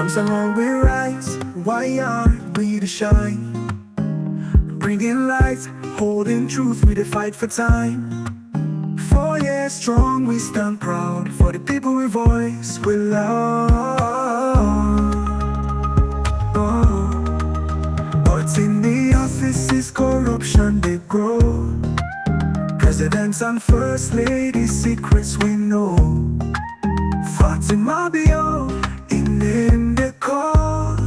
From someone we rise, why aren't we to shine? Bringing light, holding truth, we the fight for time. 4 years strong, we stand proud for the people we voice, we love. But in the offices, corruption they grow. Presidents and first ladies, secrets we know. Fatima Bio, in the call.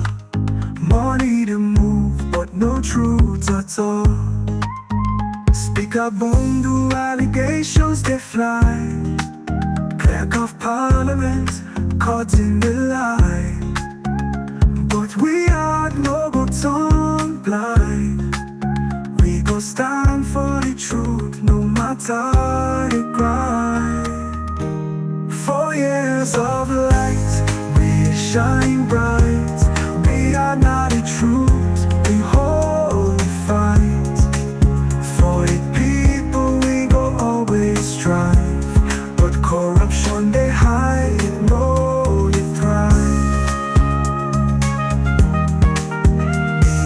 Money to move, but no truth at all. Speaker Bundu, allegations they fly. Clerk of Parliament, caught in the lie. But we are no go tongue blind. We go stand for the truth, no matter the grind. 4 years of light, we shine bright. We are not the truth, we hold the fight. For the people we go always strive. But corruption they hide, no they thrive.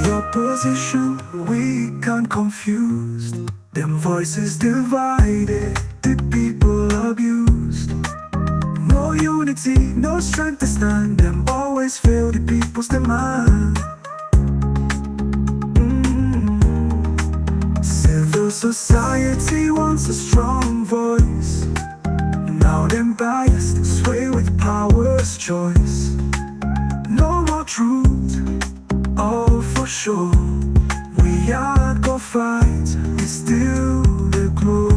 The opposition weak and confused. Them voices divided, the people abused. No unity, no strength to stand. Them always fail the people's demand. Civil society wants a strong voice. Now them biased, sway with power's choice. No more truth, all for sure. We are go fight, we still the glow.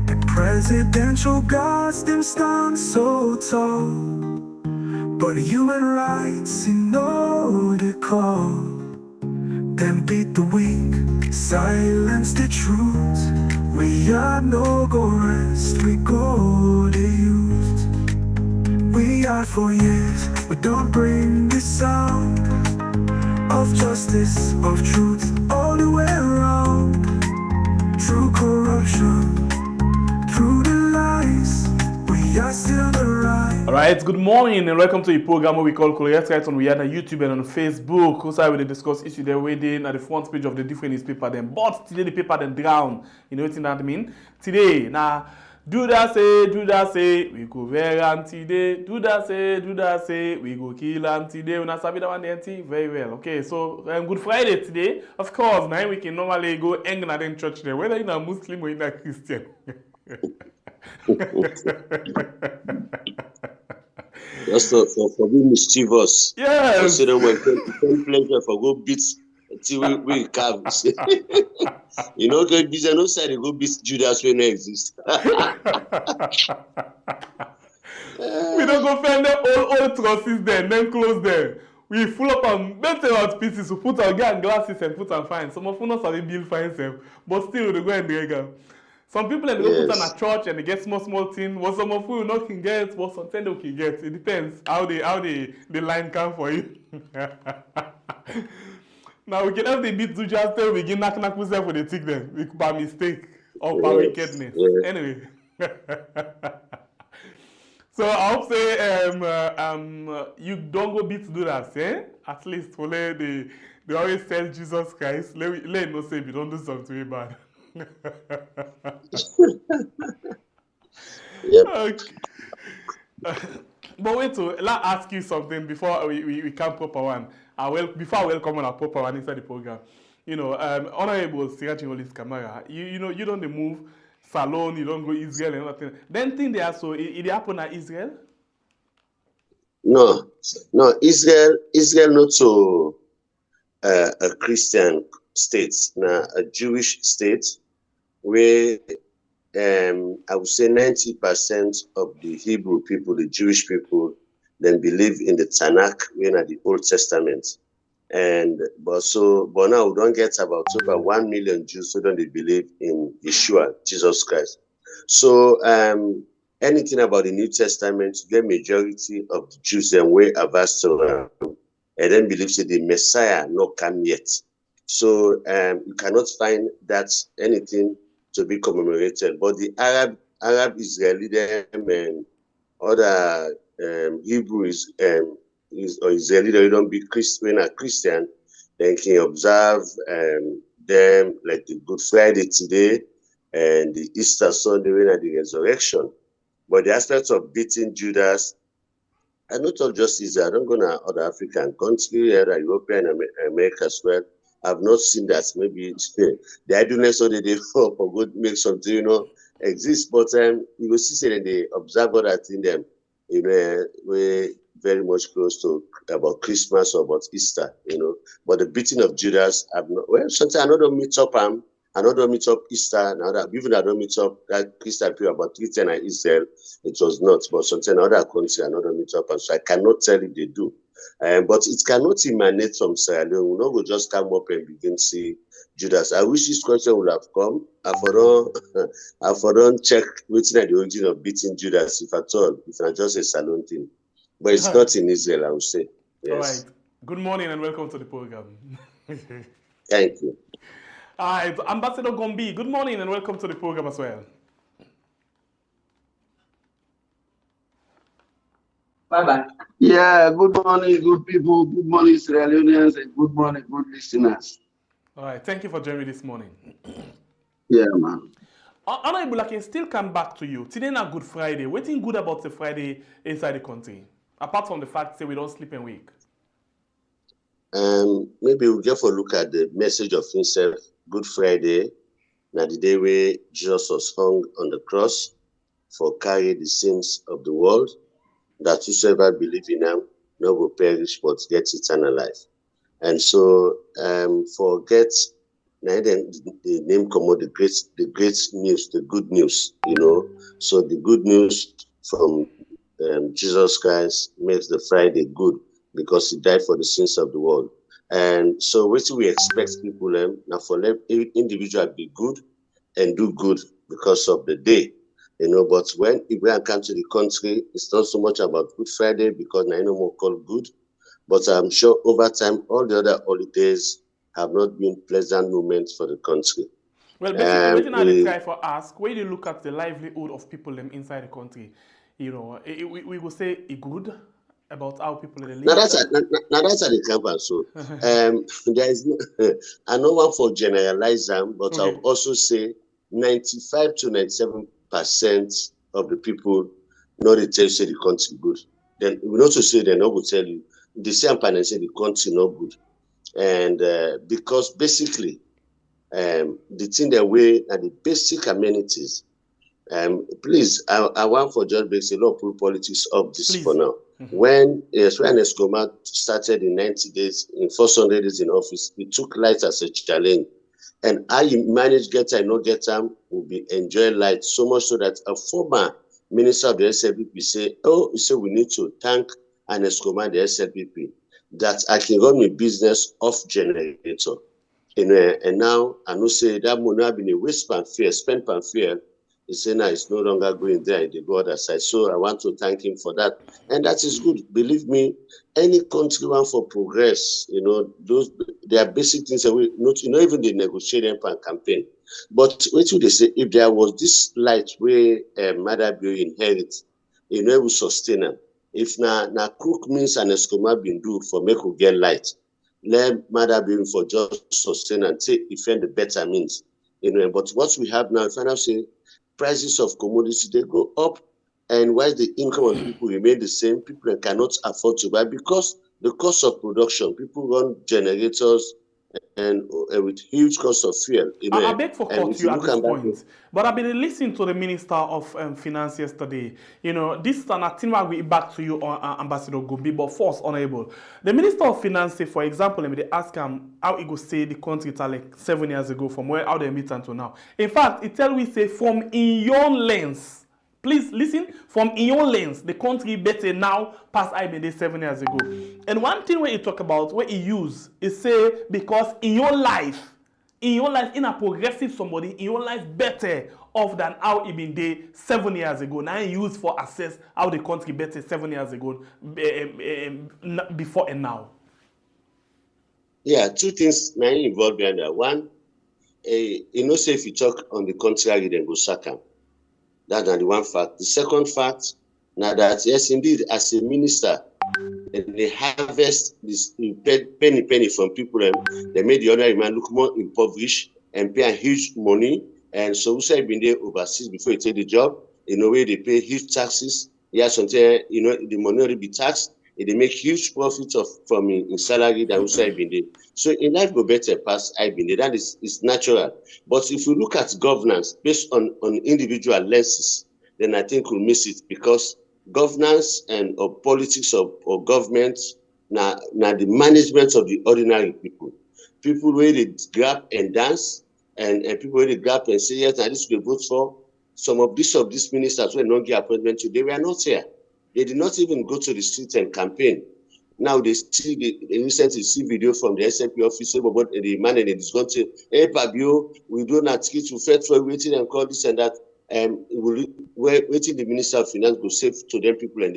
The presidential guards them stand so tall. But human rights, you know the call. Them beat the weak, silence the truth. We are no go rest, we go the youth. We are for years, we don't bring the sound of justice, of truth, all the way around. Through corruption, through the lies, we are still the right. Alright, good morning and welcome to the program we call Correct Right on YouTube and on Facebook. Also, I will discuss issues there waiting at the front page of the different newspaper then. But today the paper then drown. You know what that mean? Today, now do that say, we go vegan today. Do that say, we go kill and today. We not sabi that one empty very well. Okay, so Good Friday today. Of course, now we can normally go hang in the church there, whether you're a Muslim or you're a Christian. Just for being mischievous. Yes. Consider my pleasure for go beat till we carve. You know, go beat no side go beat Judas when no exist. We don't go find the old trusses there, then close there. We full up and better out pieces. We put our glasses and put on fine. Some of us have a bill fine self, but still they go and drag them. Some people they go put on a church and they get small thing. What some of you not can get, what some they can get. It depends how the line come for you. Now we can have the beat to just tell we get knock yourself for the tick them by mistake or by wickedness. Anyway. So I hope say you don't go beat do that, eh? At least for they always tell Jesus Christ, let no say if you don't do something bad. Yep. Okay. But wait, so let's ask you something before we can proper one. Before I welcome on our proper one inside the program. You know, Honorable Sirachi Kamara, you know, you don't move Salon, you don't go Israel and nothing. Then thing they are so it happen at Israel? No, Israel not so a Christian state, now a Jewish state where I would say 90% of the Hebrew people, the Jewish people, then believe in the Tanakh, when at the Old Testament. But now we don't get about over 1 million Jews who don't believe in Yeshua, Jesus Christ. So anything about the New Testament, the majority of the Jews then way averse to and then believes that the Messiah not come yet. So you cannot find that anything to be commemorated. But the Arab Israeli them and other Hebrews or Israeli, they don't be Christian or Christian, then can observe them like the Good Friday today and the Easter Sunday when at the resurrection. But the aspect of beating Judas, and not all just Israel, I don't go to other African countries, other European, America as well. I've not seen that. Maybe the idleness of the day for good make something, exist. But you will see that they observe other things them, we're very much close to about Christmas or about Easter, But the beating of Judas, I've not. Well, sometimes I don't meet up another meet up Easter, even I don't meet up that Christian period about 310 in Israel, it was not. But sometimes another country, another meet up, and so I cannot tell if they do. But it cannot emanate from Sierra Leone. We're not going to just come up and begin to see Judas. I wish this question would have come. I don't check what's the origin of beating Judas, if at all. It's not just a salon thing. But it's not in Israel, I would say. Yes. All right. Good morning and welcome to the program. Thank you. All right, Ambassador Gombi, good morning and welcome to the program as well. Bye-bye. Yeah, good morning, good people. Good morning, Sierra Leoneans, and good morning, good listeners. All right, thank you for joining me this morning. Yeah, man. Honorable, I can still come back to you. Today na Good Friday. What's good about the Friday inside the country? Apart from the fact that we don't sleep and wake. Maybe we'll get for a look at the message of himself. Good Friday, now the day where Jesus was hung on the cross for carry the sins of the world, that whosoever believe in him no will perish but get eternal life. And so forget now then the name come out the great news, the good news, So the good news from Jesus Christ makes the Friday good because he died for the sins of the world. And so what do we expect people now for them individual be good and do good because of the day, but when Ibrahim comes to the country, it's not so much about Good Friday because I no more called good, but I'm sure over time all the other holidays have not been pleasant moments for the country. Well, basically, what I try for ask, when you look at the livelihood of people inside the country, we will say it good about how people live. Now that's at the campus. So there is I know one for generalize them, but okay. I'll also say 95 to 97% of the people know they tell you say the country good. Then we also say they not will tell you the same panel say the country not good. And because basically the thing that way are the basic amenities. Please, I want for John Bakes a lot of pull politics of this for now. When Escoma started in 90 days, in 400 days in office, he took light as a challenge. And how you manage get time, not get time, will be enjoying light so much so that a former minister of the SLPP say, we need to thank and Escoma the SLPP that I can run my business off generator. And now I know say that money have been a waste pan fear, spend pan fear. He said now it's no longer going there, they go other side. So I want to thank him for that. And that is good. Believe me, any country want for progress, those there are basic things that we not even the negotiating pan campaign. But what would they say if there was this light where Mother Bill inherit, it will sustain them. If na crook means an Escoma been do for make we get light, let Mother Bill for just sustain and say defend the better means. But what we have now, if I now say prices of commodities, they go up, and while the income of people remain the same, people cannot afford to buy because the cost of production, people run generators and with huge cost of fuel. I beg for cut you at this point, but I've been listening to the Minister of Finance yesterday. This is an thing where we back to you, Ambassador Gombi, but first, Honorable. The Minister of Finance, for example, they ask him how he go say the country like 7 years ago from how they meet until now. In fact, it tell we say from in your lens. Please listen, from in your lens, the country better now past IBD 7 years ago. And one thing where you talk about, where he use, is say, because in your life, in a progressive somebody, in your life better off than how it been there 7 years ago. Now he use for assess how the country better 7 years ago, before and now. Yeah, two things now involved behind that. One, say if you talk on the contrary, then go sack him. That's the one fact. The second fact, now that yes, indeed, as a minister, and they harvest this penny from people, and they made the ordinary man look more impoverished and pay a huge money. And so we say been there overseas before you take the job. In a way, they pay huge taxes. Yeah, sometimes the money already be taxed. They make huge profits from in salary that we say been there. So in life go better past I been there. That is natural. But if you look at governance based on individual lenses, then I think we'll miss it, because governance or politics or government now the management of the ordinary people where they grab and dance, and people where they grab and say yes, and this we vote for. Some of these ministers were not get appointment to, they were not here. They did not even go to the street and campaign. Now they recently see video from the SNP office about the man, and it is going to, hey Pabio, we do not get to fed for waiting and call this and that. Waiting the Minister of Finance go save to them people, and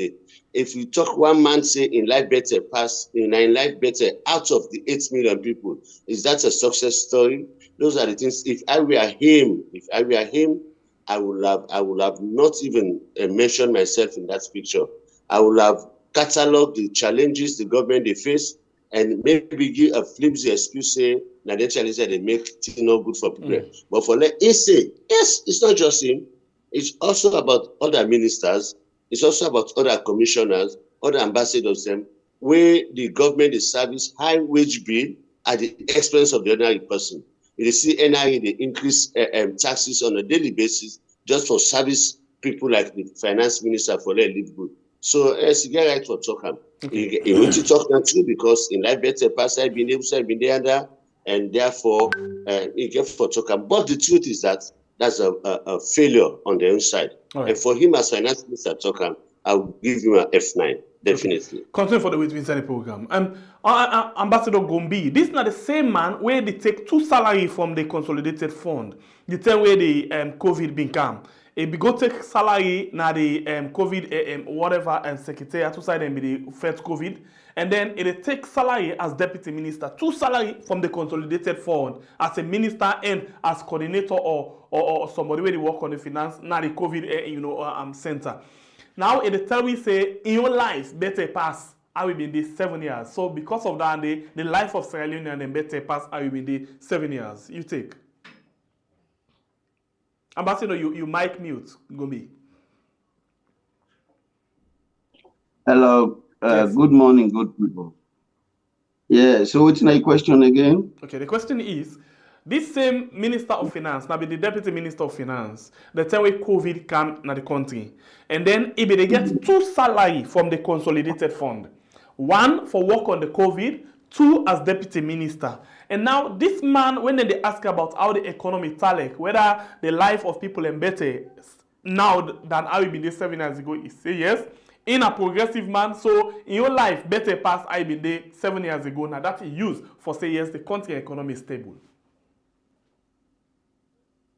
if you talk one man say in life better pass in life better out of the 8 million people, is that a success story? Those are the things. If I were him, I would have not even mentioned myself in that picture. I would have cataloged the challenges the government they face, and maybe give a flimsy excuse, say, now the challenge that they make things not good for people. But for let us say, yes, it's not just him. It's also about other ministers. It's also about other commissioners, other ambassadors, them, where the government is service high wage bill at the expense of the ordinary person. You see NRA, they increase taxes on a daily basis just for service people like the finance minister for their live good. So you get right for talking. You want to talk now too, because in life better past I've been there, and therefore you get for talking. But the truth is that that's a failure on the inside. Right. And for him as finance minister talking, I'll give him an F9. Definitely. Okay. Continue for the way inside the program. Ambassador Gombi, this is not the same man where they take 2 salary from the consolidated fund. The time where the COVID been come. If we go take salary now the COVID whatever and secretary to side and be the first COVID, and then it take salary as deputy minister, 2 salary from the consolidated fund as a minister and as coordinator or somebody where they work on the finance now the COVID center. Now it tell we say in your life better pass I will be in this 7 years. So because of that, the life of Sierra Leone and better pass I will be in the 7 years. You take. Ambassador, you mic mute, Gombi. Hello, yes. Good morning, good people. Yeah, so what's my question again? Okay, the question is, this same Minister of Finance, now be the Deputy Minister of Finance, the time when COVID came in the country, and then if they get 2 salary from the consolidated fund, 1 for work on the COVID, 2 as Deputy Minister. And now this man, when they ask about how the economy talek, whether the life of people is better now than how it been there 7 years ago, he say yes. In a progressive man, so in your life better pass I been there 7 years ago. Now that he used for say yes, the country economy is stable.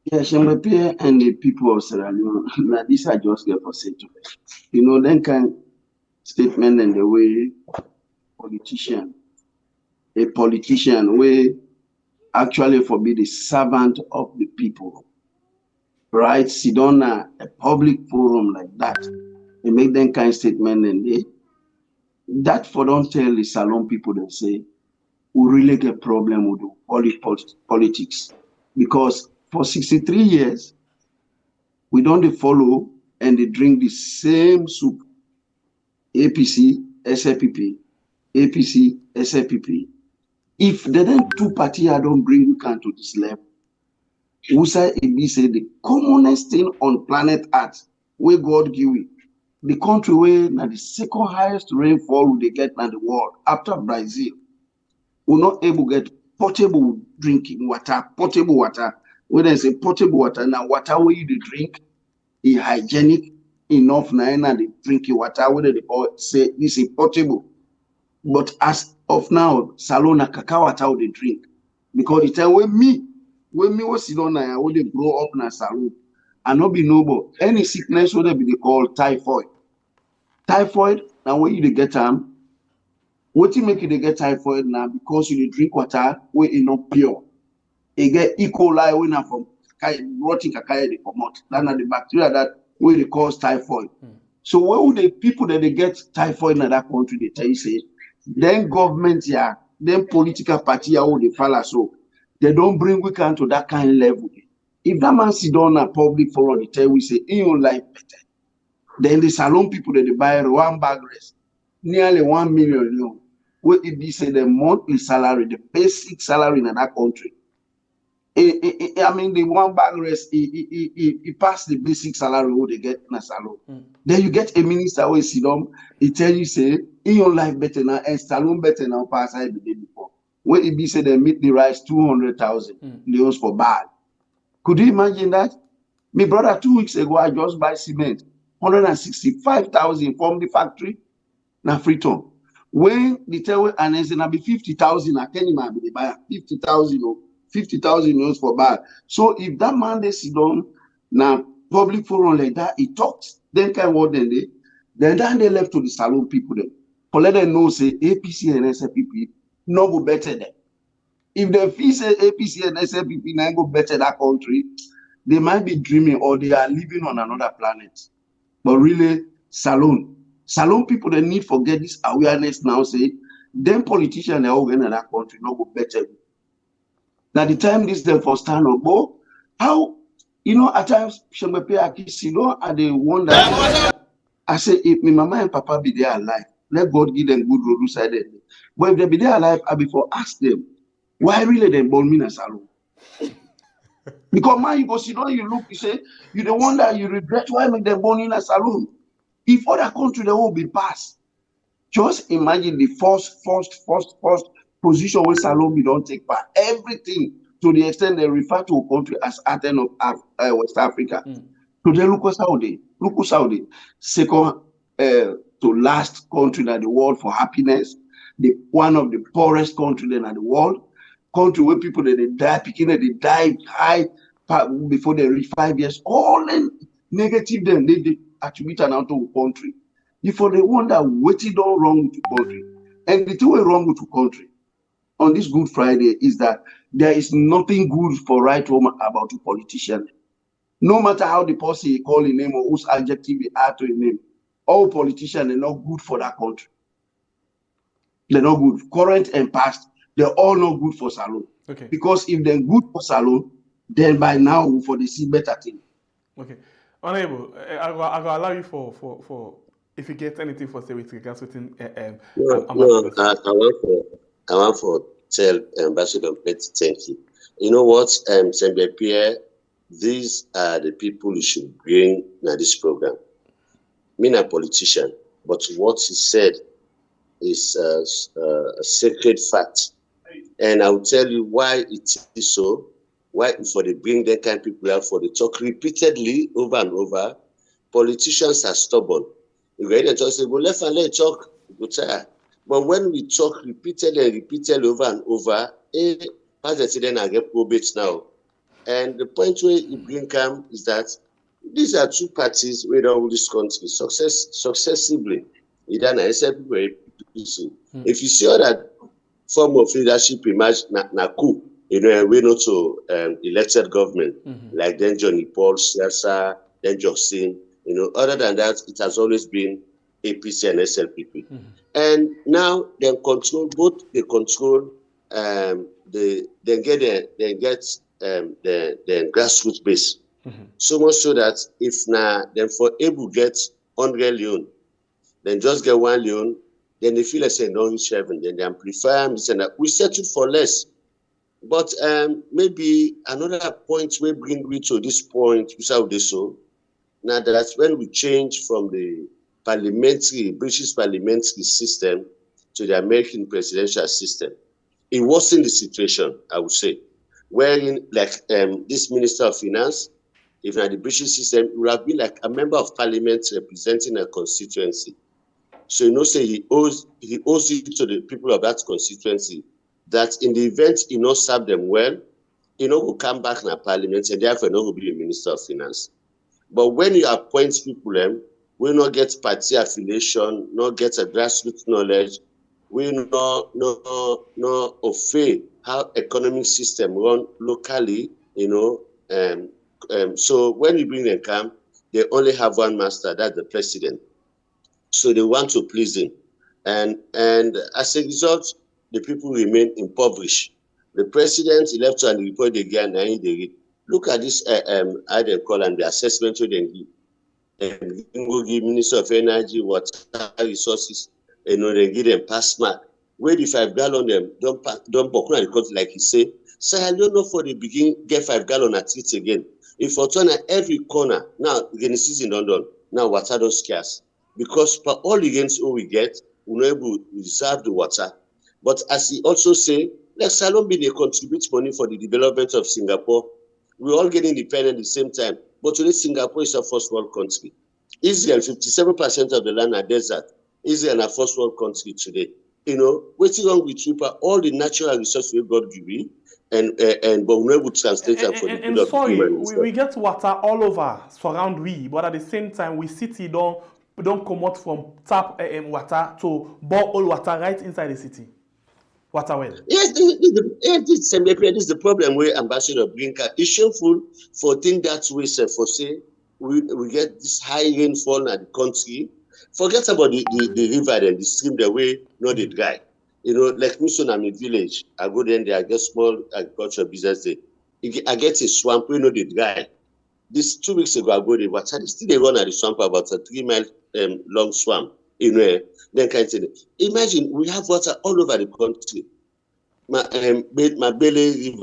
Yeah, Shembepe and the people of Sierra Leone, now this I just get for say to it. Then kind statement and the way a politician will actually be the servant of the people, right? Sit on a public forum like that and make them kind of statement, and that for don't tell the salon people that say we really get problem with the politics, because for 63 years we don't follow and they drink the same soup. APC, SLPP, APC, SLPP. If the then 2 parties don't bring Ukan to this level, Usa Ebi say the commonest thing on planet Earth where God give it, the country where now the 2nd highest rainfall they get in the world after Brazil, will not able to get potable drinking water, potable water. When I say potable water, now water where you drink is hygienic enough now, and the drinking water whether they say this is potable. But as of now, Salona cacao water they drink. Because the time when me was sit on I would grow up in a salon and not be noble. Any sickness would be called typhoid. Typhoid, now when you get what you make you get typhoid now because you drink water where it's not pure. You get E. coli when from rotting cacao they come out. That's the bacteria that will cause typhoid. So where would the people that they get typhoid in that country, they tell you say, then government, yeah, then political party, yeah, they follow. So they don't bring we can to that kind of level. If that man sit down a public forum, they tell we say, in your life better. Then the salon people that they buy one bag rest, nearly 1 million, you know, where it be say the monthly salary, the basic salary in that country. I mean, the one bag rest, it pass the basic salary what they get in a salon. Then you get a minister who sit down, he tell you say, in your life better now, and salon better now, pass I the day before. Where it be say they meet the rise 200,000 leons for bag. Could you imagine that? My brother 2 weeks ago, I just buy cement, 165,000 from the factory, na Freetown. When the tell and it's gonna be 50,000, I can't imagine they buy 50,000 or 50,000 euros for bag. So if that man they sit down now public forum like that, he talks, then kind what then they left to the salon people then. For let them know say APC and SFPP no go better them. If they feel say APC and SFPP now go better that country, they might be dreaming or they are living on another planet. But really, salon people they need forget this awareness now. Say them politicians they all in that country no go better. Now the time this them for stand up, but how you know at times Shemepe Akis, you know, and they wonder. I say if my mama and papa be there alive, let God give them good road side. But if they be there alive, I before ask them why really they born me in a salon. Because man, you go sit down, you look, you say, you the wonder, you regret why make them born in a saloon. If other country they will be passed. Just imagine the first position where salon we don't take part. Everything to the extent they refer to a country as Athens of West Africa. So they look Saudi. Second to last country in the world for happiness. The one of the poorest country in the world. Country where people they die, they die high before they reach 5 years. All negative them they attribute now to a country. Before they wonder what is done wrong with the country. And the two way wrong with the country on this Good Friday is that there is nothing good for right home about a politician. No matter how the person he call his name or whose adjective he add to his name, all politicians are not good for that country. They're not good. Current and past, they're all not good for salon. Okay. Because if they're good for salon, then by now for the see better thing. Okay. Honorable, I will allow you for if you get anything for say with regards with I want for tell Ambassador Petty thank you. You know what, Sembe Pierre, these are the people you should bring in this program. Me not a politician, but what he said is a sacred fact. And I'll tell you why it is so. Why for they bring that kind of people out for the talk repeatedly over and over. Politicians are stubborn. You ready to just say, well, let's talk, but when we talk repeatedly over and over, then I get probate now. And the point where you bring come is that these are two parties where all this country successively. Either SFP or APC. If you see all that form of leadership emerge na coup, you know, we not to elected government, like then Johnny Paul, Siasa, then Justin, you know, other than that, it has always been APC and SLPP. And now they control both, they control the grassroots base. So much so that if now then for able get 100 leone, then just get 1 leone, then they feel like saying no reach heaven, then they amplify and that we settle for less. But maybe another point will bring me to this point, without this so. Now that's when we change from the British parliamentary system to the American presidential system. It wasn't the situation, I would say, wherein like this Minister of Finance, if not the British system, it would have been like a member of parliament representing a constituency. So you know, say he owes it to the people of that constituency that in the event he not serve them well, he will come back in a parliament and therefore not will be a Minister of Finance. But when you appoint people, we not get party affiliation, not get a grassroots knowledge, we not afraid how economic system run locally, you know. So when you bring them come, they only have one master, that's the president. So they want to please him. And as a result, the people remain impoverished. The president, he left and report again, and they read. Look at this, how they call and the assessment they give. Will give Minister of Energy, Water, Resources, they give them pass mark. Where the 5 gallon them don't buckle the country like he say. So I don't know for the beginning get 5 gallon at it again. If for turn at every corner now, again season done. Now water don't scarce because for all against all we get, we know able to reserve the water. But as he also say, like Salon be they contribute money for the development of Singapore. We all get independent at the same time. But today, Singapore is a first world country. Israel, 57% of the land are desert. Israel is a first world country today. What's wrong with you? All the natural resources we God give you, but we're able to translate them for the good of humans. We get water all over surround we, but at the same time, we city don't come out from tap water to borehole water right inside the city. Water well. Yes, this is the problem where Ambassador Brinker is shameful for think that way, sir, for say we get this high rainfall in the country. Forget about the river and the stream, the way not they dry. Like me, I'm a village. I go there, I get small agricultural business there. I get a swamp, we know they dry. This 2 weeks ago, I go there, but still they run at the swamp about a 3 mile long swamp. Then kind of thing. Imagine we have water all over the country. My belly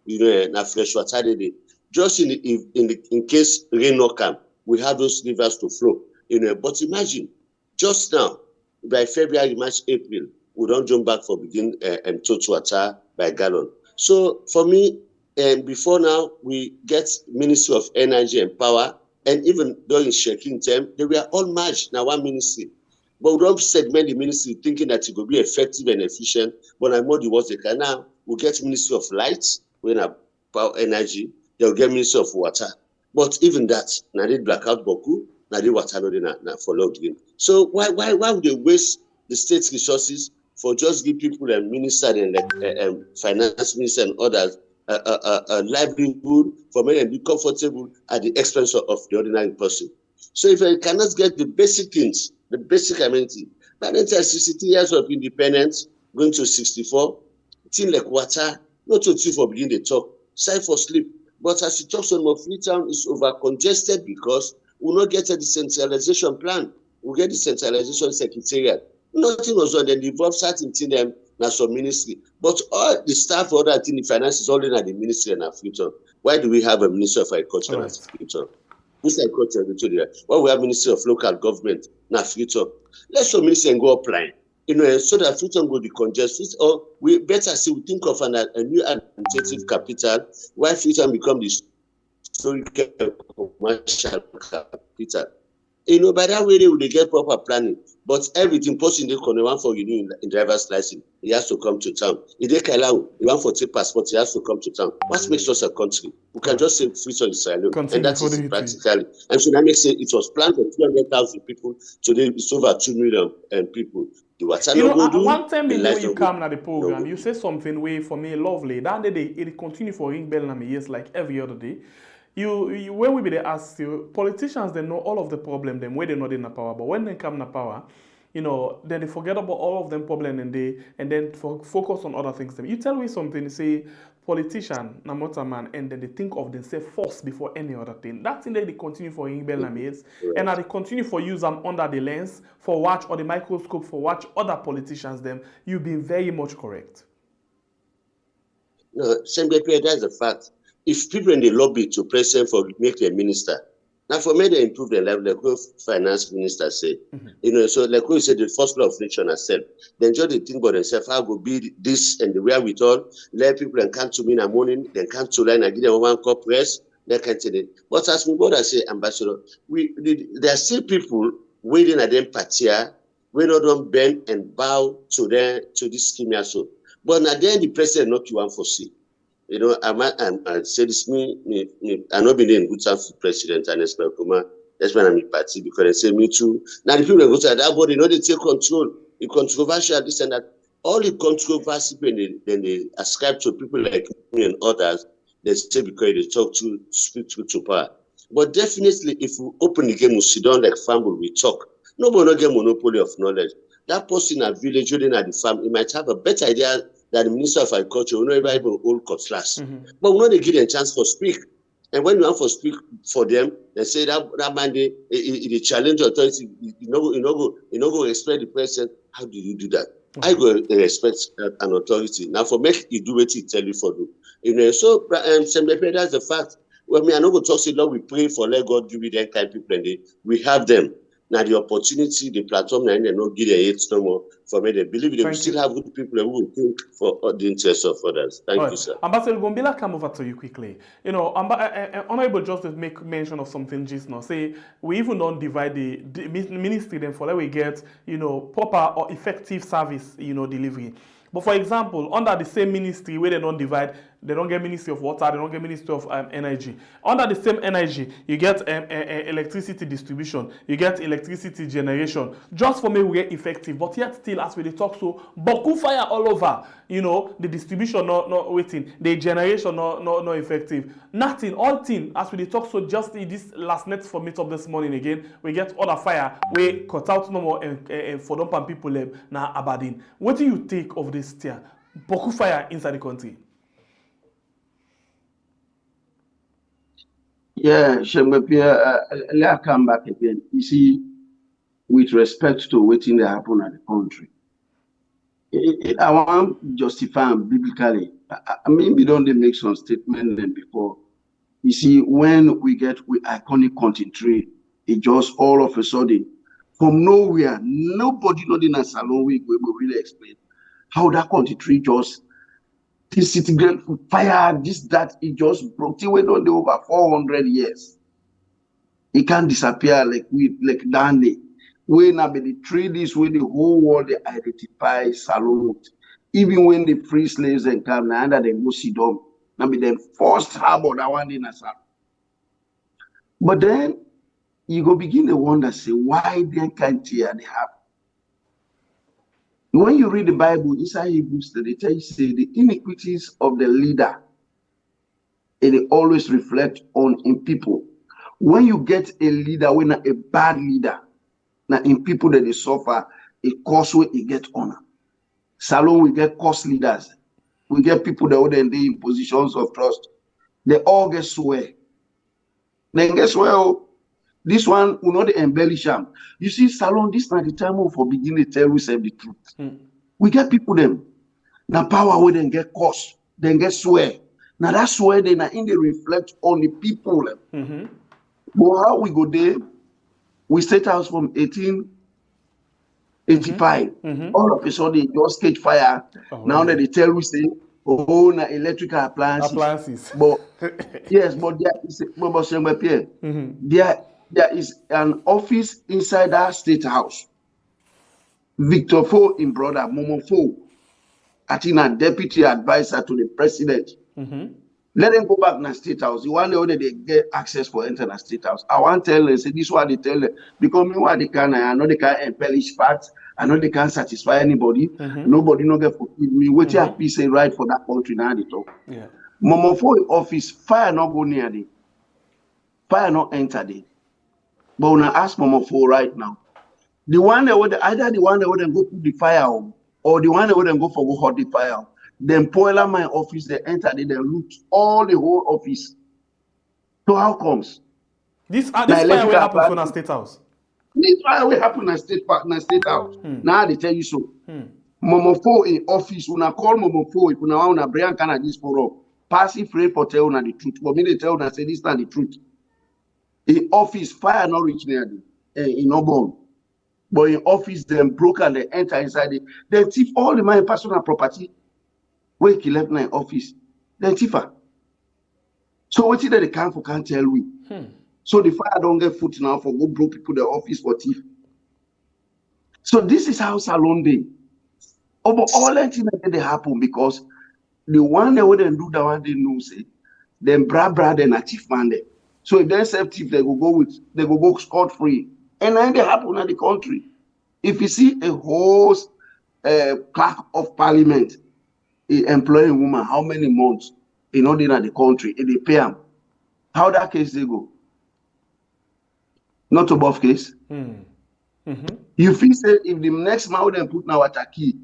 river, na fresh water today. Just in case rain not come, we have those rivers to flow. But imagine, just now, by February, March, April, we don't jump back for begin total water by gallon. So for me, before now, we get Ministry of Energy and Power, and even during shaking time, they were all merged now one ministry. But we don't segment the ministry thinking that it will be effective and efficient. But I more the words they can now. We'll get Ministry of Lights, when I power energy, they'll get Ministry of Water. But even that, now they blackout Boku, now they water not follow green. So why would they waste the state's resources for just give people a minister and finance minister and others a livelihood for men and be comfortable at the expense of the ordinary person? So if I cannot get the basic things, the basic amenity, by the time 60 years of independence, going to 64, things like water, not to for beginning to talk, side for sleep. But as you talk on more, Freetown is over congested because we'll not get a decentralization plan. We'll get decentralization secretariat. Nothing was on them, involved certain things them national ministry. But all the staff for that in the finance is all in at the ministry and Freetown. Why do we have a minister of agriculture and Freetown? Who's agriculture? Why we have Ministry of Local Government na Freetown? Let's show minister and go applying. So that Freetown go decongested. Or we better see we think of a new administrative capital. Why Freetown become the historical commercial capital? By that way they will get proper planning. But everything posting the corner one for you in driver's license, he has to come to town. If they can allow you want for take passport, he has to come to town. What makes us a country? We can just say Freetown is silent, and that is practically. And so that makes it was planned for 200,000 people. Today it's over 2 million people. One time before you come to the program, you say something way for me lovely. That day it continue for ring bell na me yes like every other day. You when we be there ask you, politicians they know all of the problem them where they not in the power, but when they come to power, then they forget about all of them problem and then focus on other things. You tell me something, say politician, na man, and then they think of themselves first before any other thing. That thing they continue for ring bell and they continue for use them under the lens for watch or the microscope for watch other politicians them. You've been very much correct. No, that's a fact. If people in the lobby to present for make them minister, now for me they improve their life, like what finance minister say, so like we said, the first law of nature herself, then just they think about themselves, how go be this and the wherewithal, let people and come to me in the morning, then come to line and give them one cup rest, that kind of thing. But as my brother say, Ambassador, there are still people waiting at them partia, we don't bend and bow to this scheme also. But now then the president not you want for see. I say this I'm not been in good time for president and that's when I'm in party because they say me too. Now the people go to that body, they take control. The controversial, this and that. All the controversy then they ascribe to people like me and others, they say because they speak to power. But definitely if we open the game, we sit down like family, we talk. Nobody not get monopoly of knowledge. That person at village or at the farm, he might have a better idea than the Minister of Agriculture, who know even old cutlass. But we know they give them a chance for speak. And when you want for speak for them, they say that man they challenge authority. You know go expect the president. How do you do that? I go respect an authority. Now for make you do what he tell you for do. So that's the fact. Well, I know go talk say Lord, we pray for let God give you that kind of people and we have them. Now the opportunity, the platform, and they not give their aids no more. For me, they believe they will still have good people who will think for the interests of others. Thank you, sir. Ambassador Gombila, come over to you quickly. Honorable Justice make mention of something just now. Say we even don't divide the ministry then for let we get proper or effective service delivery. But for example, under the same ministry where they don't divide, they don't get Ministry of Water, they don't get Ministry of Energy. Under the same energy, you get electricity distribution, you get electricity generation. Just for me, we get effective. But yet still, as we talk, so Boku fire all over. The distribution not waiting, the generation not effective. Nothing, all thing. As we talk, so just this last net for meet up this morning again, we get other fire. We cut out no more for dump people now Aberdeen. What do you take of this tier? Boku fire inside the country. Yeah, Shemepia, I'll come back again. You see, with respect to waiting that happen at the country, I want to justify biblically. Maybe don't they make some statement then before. You see, when we get with iconic content trade, it just all of a sudden, from nowhere, nobody not in a salon week will really explain how that content trade just this city fire, this, that, it just broke. It went on the over 400 years. It can't disappear like Dandy. When the treaties, when the whole world they identify Salon, even when the free slaves and come now under the Musidom, now be them first harbor that one in a Salon. But then you go begin to wonder, say, why they can't hear they have. When you read the Bible, inside Hebrews, they tell you say the iniquities of the leader, and they always reflect on in people. When you get a leader, when a bad leader, now in people that they suffer, it cause where it get honor. Salon we get cost leaders, we get people that would end in positions of trust. They all get swear. Then guess well. This one will not embellish them. You see, Salon, this not the time for beginning to tell ourselves the truth. We get people them. Now power will then get cost, then get swear. Now that swear then in they reflect on the people. But how we go there? We state house from 1885. All of a sudden, it just catch fire. Now that they tell we say, oh, na electrical appliances. But yes, but there is there is an office inside that state house. Victor Fo in brother, Momo Fo, I think a deputy advisor to the president. Let them go back to the state house. You want to know that they get access for enter the state house. I want to tell them, say this one they tell them, because me what they can, I know they can embellish facts, I know they can satisfy anybody. Nobody no get forgive me. What you have to say right for that country now they talk. Momo Fo office, fire not go near them. Fire not enter there. But when I ask Momo Fo right now, the one that would either the one that would go put the fire on, or the one that would go for go hot the fire. Then boiler my office, they enter, they loot all the whole office. So how comes? This fire will happen for the state house. This fire will happen in state house. Now they tell you so. Momo Fo in office, when I call Momo Fo, if you want to bring kind of this for up, passive free for tell the truth. But me they tell them say this is not the truth. In office, fire not reach near them, in no bomb. But in office, them broke and they enter inside it. They thief all the my personal property. Wake he left my office. Then thiefer. So what is that they can't tell we? So the fire don't get foot now for go broke people the office for thief. So this is how Salon day. Over all that thing that they happen because the one they wouldn't do that one they know say, then bra then a thief man there. So if they self thief, they go scot free. And then they happen in the country. If you see a whole clerk of parliament employing a woman, how many months in order in the country, and they pay them, how that case they go? Not above case. You feel say if the next man then put now water key,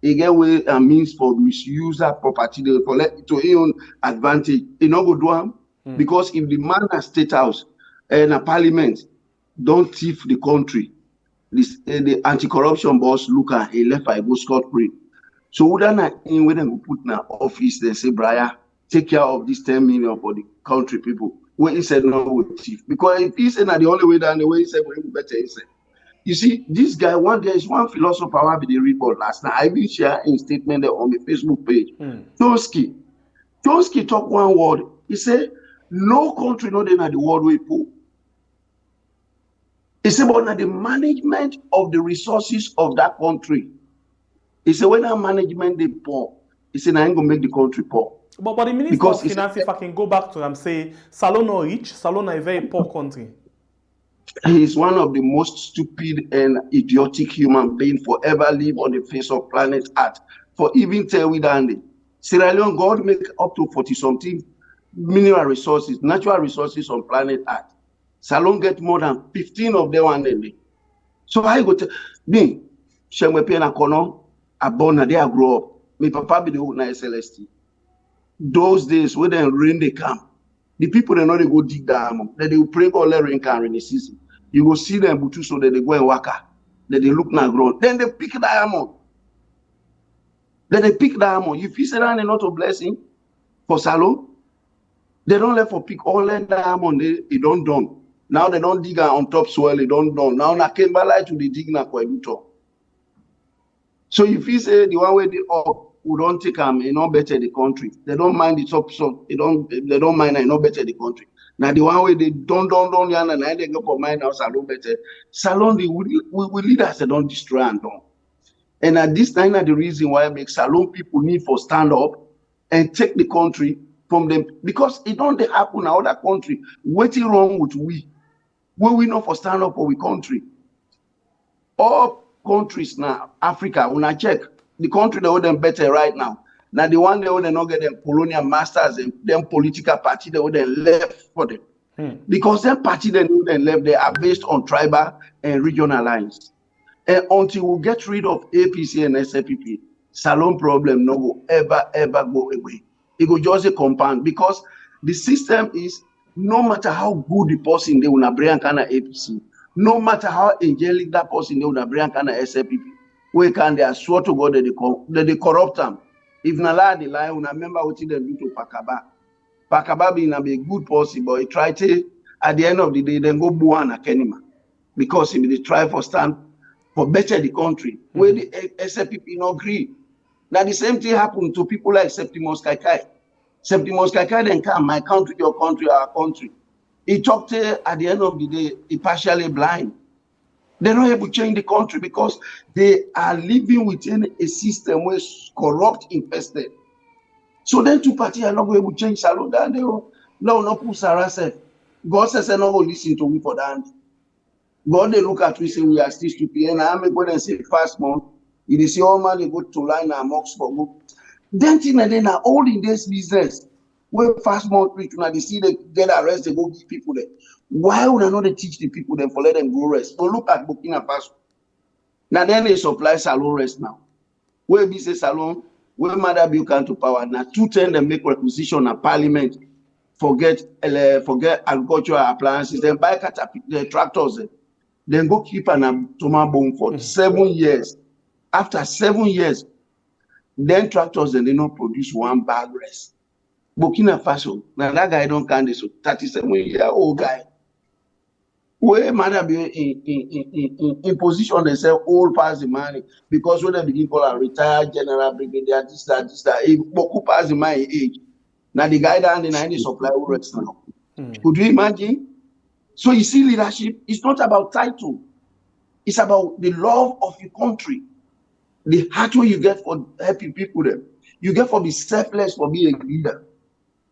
he get way and means for misuse that property they collect to his own advantage. He not go do am because if the man at state house and a parliament don't thief the country, this the anti-corruption boss look at he left I go scot-free. So would not in when they put now office they say Brian take care of this 10 million for the country people. When he said no with thief because if he said that the only way down the way he said we better he said. You see, this guy, there is one philosopher I be the report last night. I will share a statement there on my Facebook page. Chomsky talk one word. He said, no country not in the world we poor. He said, but the management of the resources of that country. He said, when that management they poor, he said, I ain't gonna make the country poor. But the Minister of Finance, if I can go back to him, say, Salon not rich, Salon is a very poor country. He is one of the most stupid and idiotic human beings forever live on the face of planet Earth. For even tell we that Sierra Leone, God make up to 40-something mineral resources, natural resources on planet Earth. Salon get more than 15 of them one day. So I go to me, Shemwe Pena Kono, I born and there I grow up. My papa be the old SLST. Those days when they rain they come. The people they know they go dig diamond. Then they will pray God let rain can rain the season. You will see them butu so that they go and waka. Then they look now grown. Then they pick diamond. If you say that they're not a blessing for Salon, they don't let for pick all that diamond. They don't done. Now they don't dig on top soil. They don't done. Now na Kembala to the dig na Kwebuto. So if you say the one way they up, we don't take them, you know, better the country. They don't mind the top so they don't mind I know better the country. Now the one way they don't and they go for mine now Salon better. Salon we leaders they don't destroy and don't. And at this time the reason why I make Salon people need for stand up and take the country from them because it don't happen in other country. What's wrong with we? When we know for stand up for we country. All countries now, Africa, when I check the country they owe them better right now. Now the one they owe them not get them colonial masters and them political party they owe them left for them. Because them party they owe them left they are based on tribal and regional lines. And until we get rid of APC and SFPP, Salon problem no go ever go away. It go just a compound because the system is no matter how good the person they will bring kind of APC, no matter how angelic that person they will bring kind of SFPP. We can they swear to God that they corrupt them. If not lie, they lie. Una remember what they do to Pakaba. Pakaba being a good person, but he try to at the end of the day then go buana Kenima because if they try for stand for better the country where the SFPP no agree. Now the same thing happened to people like Septimus Kaikai. Septimus Kaikai then come my country, your country, our country. He talked at the end of the day, he partially blind. They're not able to change the country because they are living within a system where it's corrupt infested. So then two parties are not going to change Salon. Then they will not put Sarah said. God says they're not going to listen to me for that. God they look at we say we are still stupid. And I'm going to say fast month. If they say all man they go to line and mocks for go. Then they are all in this business. When fast month reach, now they see they get arrested, they go give people there. Why would I not teach the people then for let them go rest? So look at Burkina Faso. Now then they supply Salon rest now. Where we say Salon, where Mother Bill come to power. Now 210 they make requisition at parliament. Forget agricultural appliances, then buy the tractors, then go keep an tomabone for 7 years. After 7 years, then tractors and they don't produce one bag rest. Burkina Faso, now that guy don't count this 37-year-old guy. Where Mother Bill in position they say all pass the money because when they begin call a retired general brigadier, this that, he pass the money age. Now the guy down the 90 supply works now. Could you imagine? So you see, leadership is not about title. It's about the love of your country. The heart you get for helping people there. You get for be selfless for being a leader.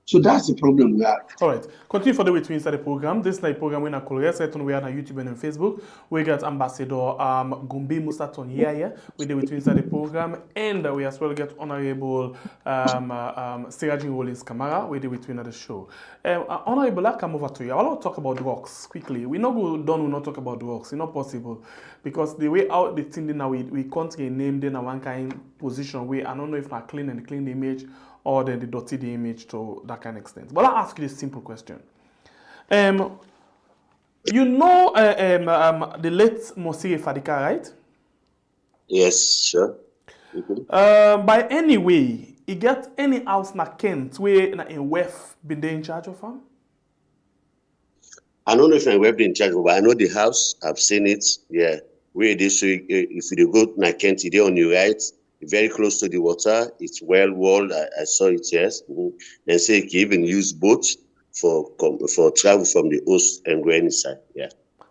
So that's the problem we have. All right. Continue for the way to inside the program. This is a program in a Korea set on we are on YouTube and on Facebook. We got Ambassador Gumbi Musa Tonyaya with the way to inside the program, and we as well get Honorable Siraji Rollins Kamara with the way to inside the show. Honorable, I'll come over to you. I want to talk about drugs quickly. We not go done. We not talk about drugs. It's not possible because the way out the thing now we can't name them in one kind position where I don't know if I clean the image or then the dirty the image to that kind of extent. But I'll ask you this simple question. You know the late Mosire Fadika, right? Yes, sure. Mm-hmm. By any way, he get any house na Kent where na in Wef been there in charge of him? I don't know if I'm Wef in charge, but I know the house. I've seen it. Yeah, where they so if you go to na Kent, it's on your right. Very close to the water. It's well walled. I saw it, yes. Mm-hmm. Then say you can even use boats for travel from the host and go inside. Yeah.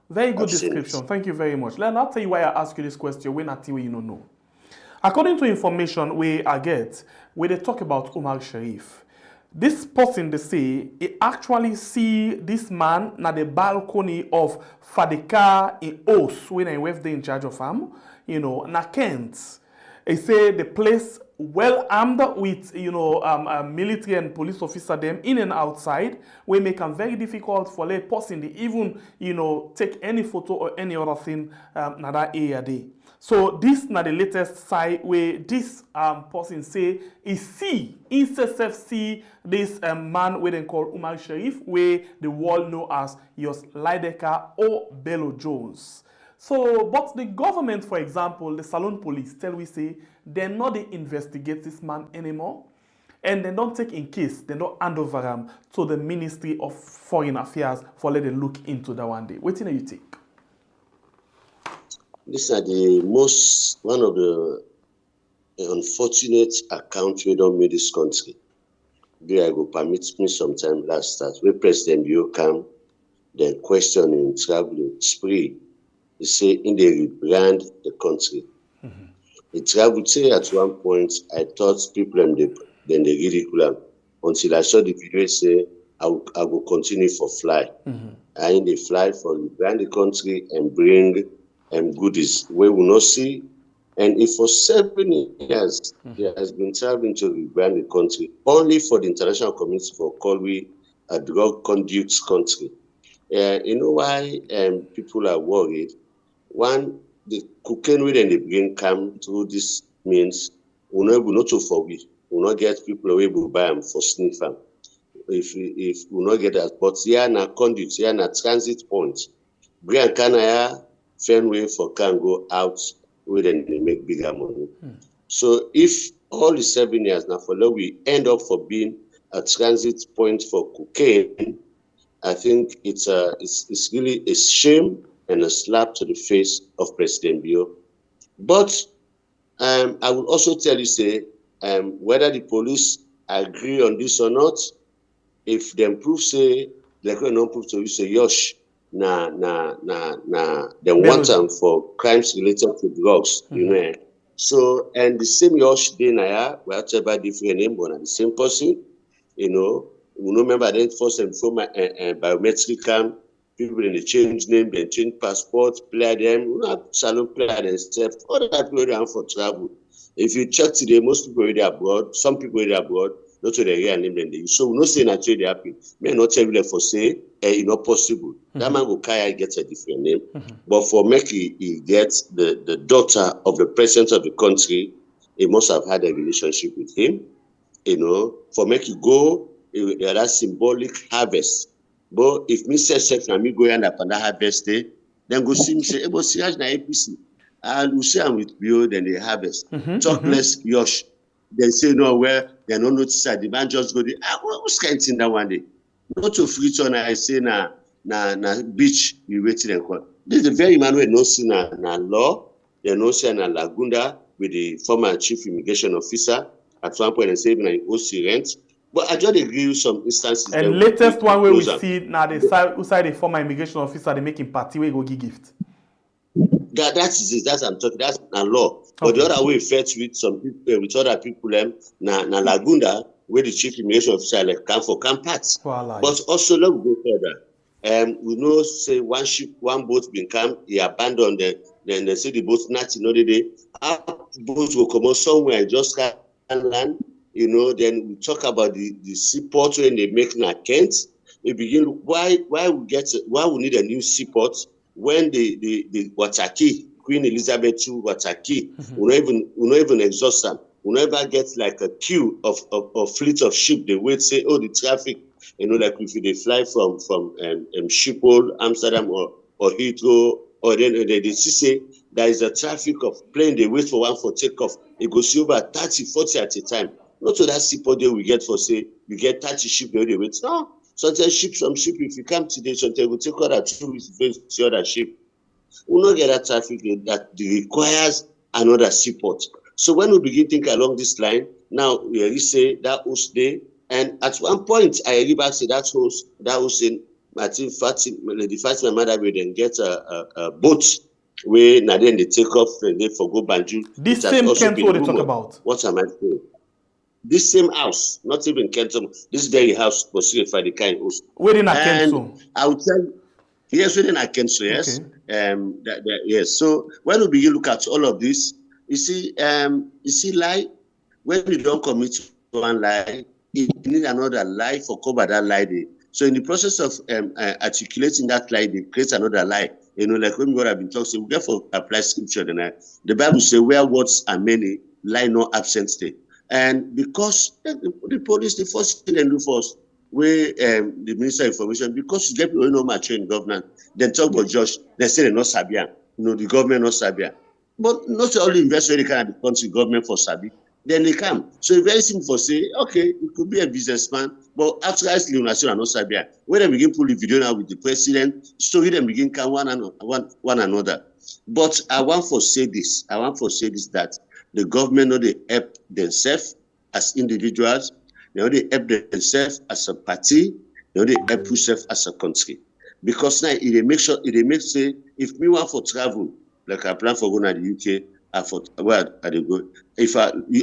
Very good description. Thank you very much. Let me tell you why I ask you this question when I tell you don't know. According to information I get, where they talk about Umar Sharif, this person they say he actually see this man na the balcony of Fadika in Os when I were in charge of him, na Kent. They say the place well armed with military and police officer them in and outside, we make them very difficult for a person to even take any photo or any other thing na that area there. So this na the latest side where this person say he see this man where they call Umar Sharif, where the world know as Yos Lideka or Bello Jones. So, but the government, for example, the Salon police tell we say they're not they investigate this man anymore, and they don't take in case, they don't hand over him to the Ministry of Foreign Affairs for let them look into that one day. What do you think? These are one of the unfortunate accounts we don't make this country. There I go permit me sometime last start where President Bio come, then questioning traveling spree. They say in they rebrand the country. Mm-hmm. The travel say at one point I thought people then they ridicule him until I saw the video say I will continue for fly. Mm-hmm. And they fly for rebrand the country and bring goodies we will not see. And if for 7 years he has been traveling to rebrand the country only for the international community for call we a drug conduct country. You know why people are worried? One, the cocaine we then they bring come through this means we not to for we will not get people away will buy them for sniff them. If we not get that, but here na conduit, here na transit point. Bring Canaya Fenway for can go out where then they make bigger money. So if all the 7 years now for long we end up for being a transit point for cocaine, I think it's really a shame and a slap to the face of President Bio. But I will also tell you, say, whether the police agree on this or not, if them prove, say, like we not prove to you, say, Yosh, they want them for crimes related to drugs, So, and the same Yosh, they na whatever different name, but the same person, we remember then first and foremost, biometric cam. People in the change name, they change passport, play them, salon play themselves, all that go down for travel. If you check today, most people already abroad, some people already abroad, not to the real name than they. So we not say naturally happy. May not tell you for say, it's not possible. That man go Kaya gets a different name. But for Meki, he gets the daughter of the president of the country, he must have had a relationship with him. For Meki go, there are symbolic harvest. But if me say sex and me go and up and harvest day, then go see me say, "Ebo Siraj na APC," and we say I'm with Bio, then they harvest. Talk less Yosh. They say no, where they don't notice that the man just go there. Who's canting that one day? Not to free on I say na beach we waiting and call. This is the very man who no see na law. They no see na Lagunda with the former chief immigration officer at one point and say na OC rent. But I just agree with some instances. And latest one where we see now the side the former immigration officer they making party where go give gift. That's it. That's I'm talking. That's a law. Okay. But the other way, fetch with some people, with other people, na Lagunda where the chief immigration officer like come for parts. Voila. But also let's go further. We know say one boat been come, he abandoned them, then they say the boat not another day. Our boats will come out somewhere and just can land, then we talk about the seaport when they make na Kent. We begin why we need a new seaport when the Wataki, Queen Elizabeth II Wataki, we not even exhaust them. We never get like a queue of fleet of ship. They wait, say, oh, the traffic, like if they fly from Schiphol, Amsterdam or Heathrow, or then they say there is a traffic of plane, they wait for one for takeoff. It goes over 30, 40 at a time. Not to that seaport there we get for say, you get 30 ship there, they wait. No, sometimes some ship, if you come today, sometimes we take other 2 weeks to see other ship. We not get that traffic that requires another seaport. So when we begin thinking along this line, now we say that host day, and at one point I really back say that host in Martin Lady Fatima mother will then get a boat where now then they take off and they forgo Banjul. This same Kent they talk about. What am I saying? This same house, not even Kenton, this very house was for the kind host. Where in Kenton? I would tell you, yes, within Kenton, yes. Okay. Yes. So when we begin look at all of this, you see, lie, when you don't commit to one lie, you need another lie for cover that lie. So in the process of articulating that lie, they create another lie. Like when we have been talking, we therefore apply scripture. The Bible says, where words are many, lie no absent stay. And because the police, the first thing they do first, where the Minister of Information, because you get people who know mature in government, then talk about Josh, they say they're not Sabian. The government not Sabian. But not all the investors really can become the government for Sabi. Then they come. So it's very simple for say, okay, it could be a businessman, but after LEONE are not Sabian. When they begin pull the video now with the president, story them begin come one another. But I want to say this that the government know they help themselves as individuals, they know they help themselves as a party, they know they help themselves as a country. Because now it makes say if me want for travel, like I plan for going to the UK, where I go.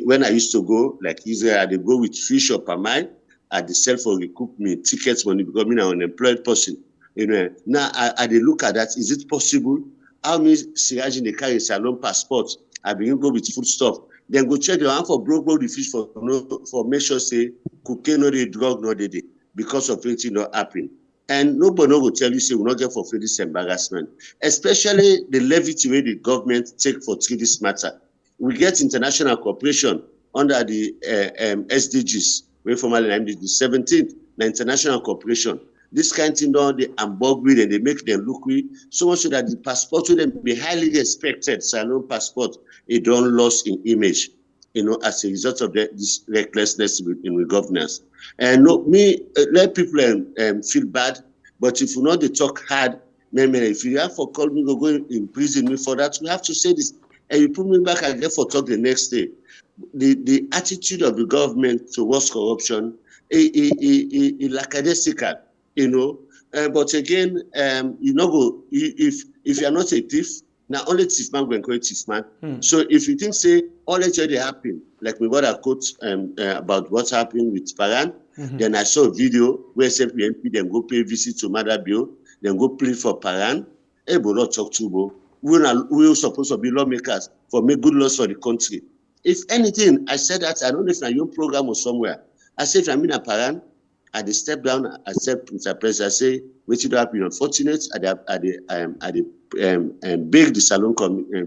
When I used to go, like Israel, I go with fish or per mile, I sell for recoup me tickets money because I'm an unemployed person. Now I look at that. Is it possible? How many Siraj in the carry salon passport? I begin go with food stuff. Then go check the one for broke the fish for make sure say cocaine no the drug no the because of anything not happen. And nobody will tell you say we not get for free this embarrassment, especially the levity way the government take for treat this matter. We get international cooperation under the SDGs, where formerly named the 17th, the international cooperation. This kind of thing done, they unbug with and they make them look weak, so much so that the passport will then be highly respected. Salon passport, it don't lost in image, as a result of this recklessness in governance. And let people feel bad, but if you know they talk hard, if you have for call me, go imprison me for that, we have to say this. And you put me back again for talk the next day. The attitude of the government towards corruption is lackadaisical, but again, if you're not a thief, now only thief man going to thief man. So if you think say all that already happened, like we got a quote about what happened with Paran, then I saw a video where MP then go pay visit to Mother Bill, then go plead for Paran. But not talk to Bo. We're supposed to be lawmakers for make good laws for the country. If anything, I said that I don't know if it's a young program or somewhere. I said if I'm in a Paran, I dey step down, I said Mr. President, I say, which would have been unfortunate, I beg the salon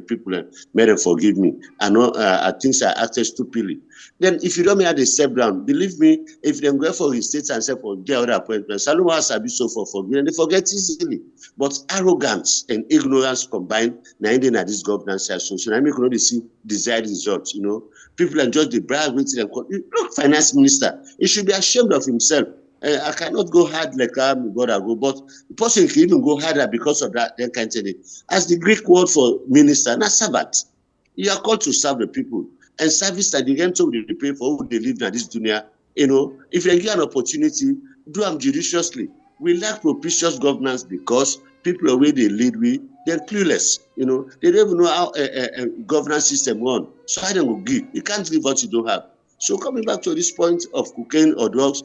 people and made them forgive me. I know I think I acted stupidly. Then if you don't make the step down, believe me, if they go for his states and say for get other appointments, salon has be so for forgive, they forget easily. But arrogance and ignorance combined, now ending at this governance so I make you see desired results, People are just the brag with them. Look, finance minister, he should be ashamed of himself. I cannot go hard like I'm God I go, but the person can even go harder because of that kind of thing. As the Greek word for minister, not Sabbath. You are called to serve the people. And service that you can talk to the people who they live in this dunya. If you get an opportunity, do them judiciously. We lack propitious governance because people the way they lead they're clueless. They don't even know how a governance system runs. So I don't go give. You can't give what you don't have. So coming back to this point of cocaine or drugs,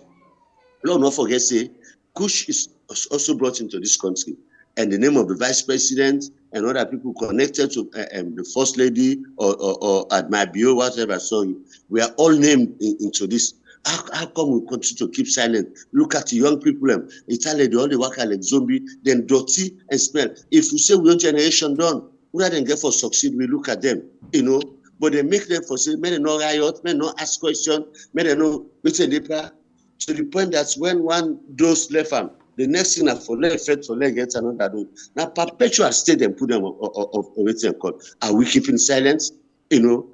let's not forget, say, Kush is also brought into this country. And the name of the vice president and other people connected to the first lady or at my bureau, whatever, sorry, we are all named into this. How come we continue to keep silent? Look at the young people, Italy, they only work like zombie, then dirty and smell. If we say we own generation done, rather than get for succeed, we look at them, you know. But they make them for say, may they not riot, may they not ask questions, may they not make a deeper. To the point that when one dose left them, the next thing for let effect for let get another dose. Now perpetual state and put them of waiting call. Are we keeping silence? You know,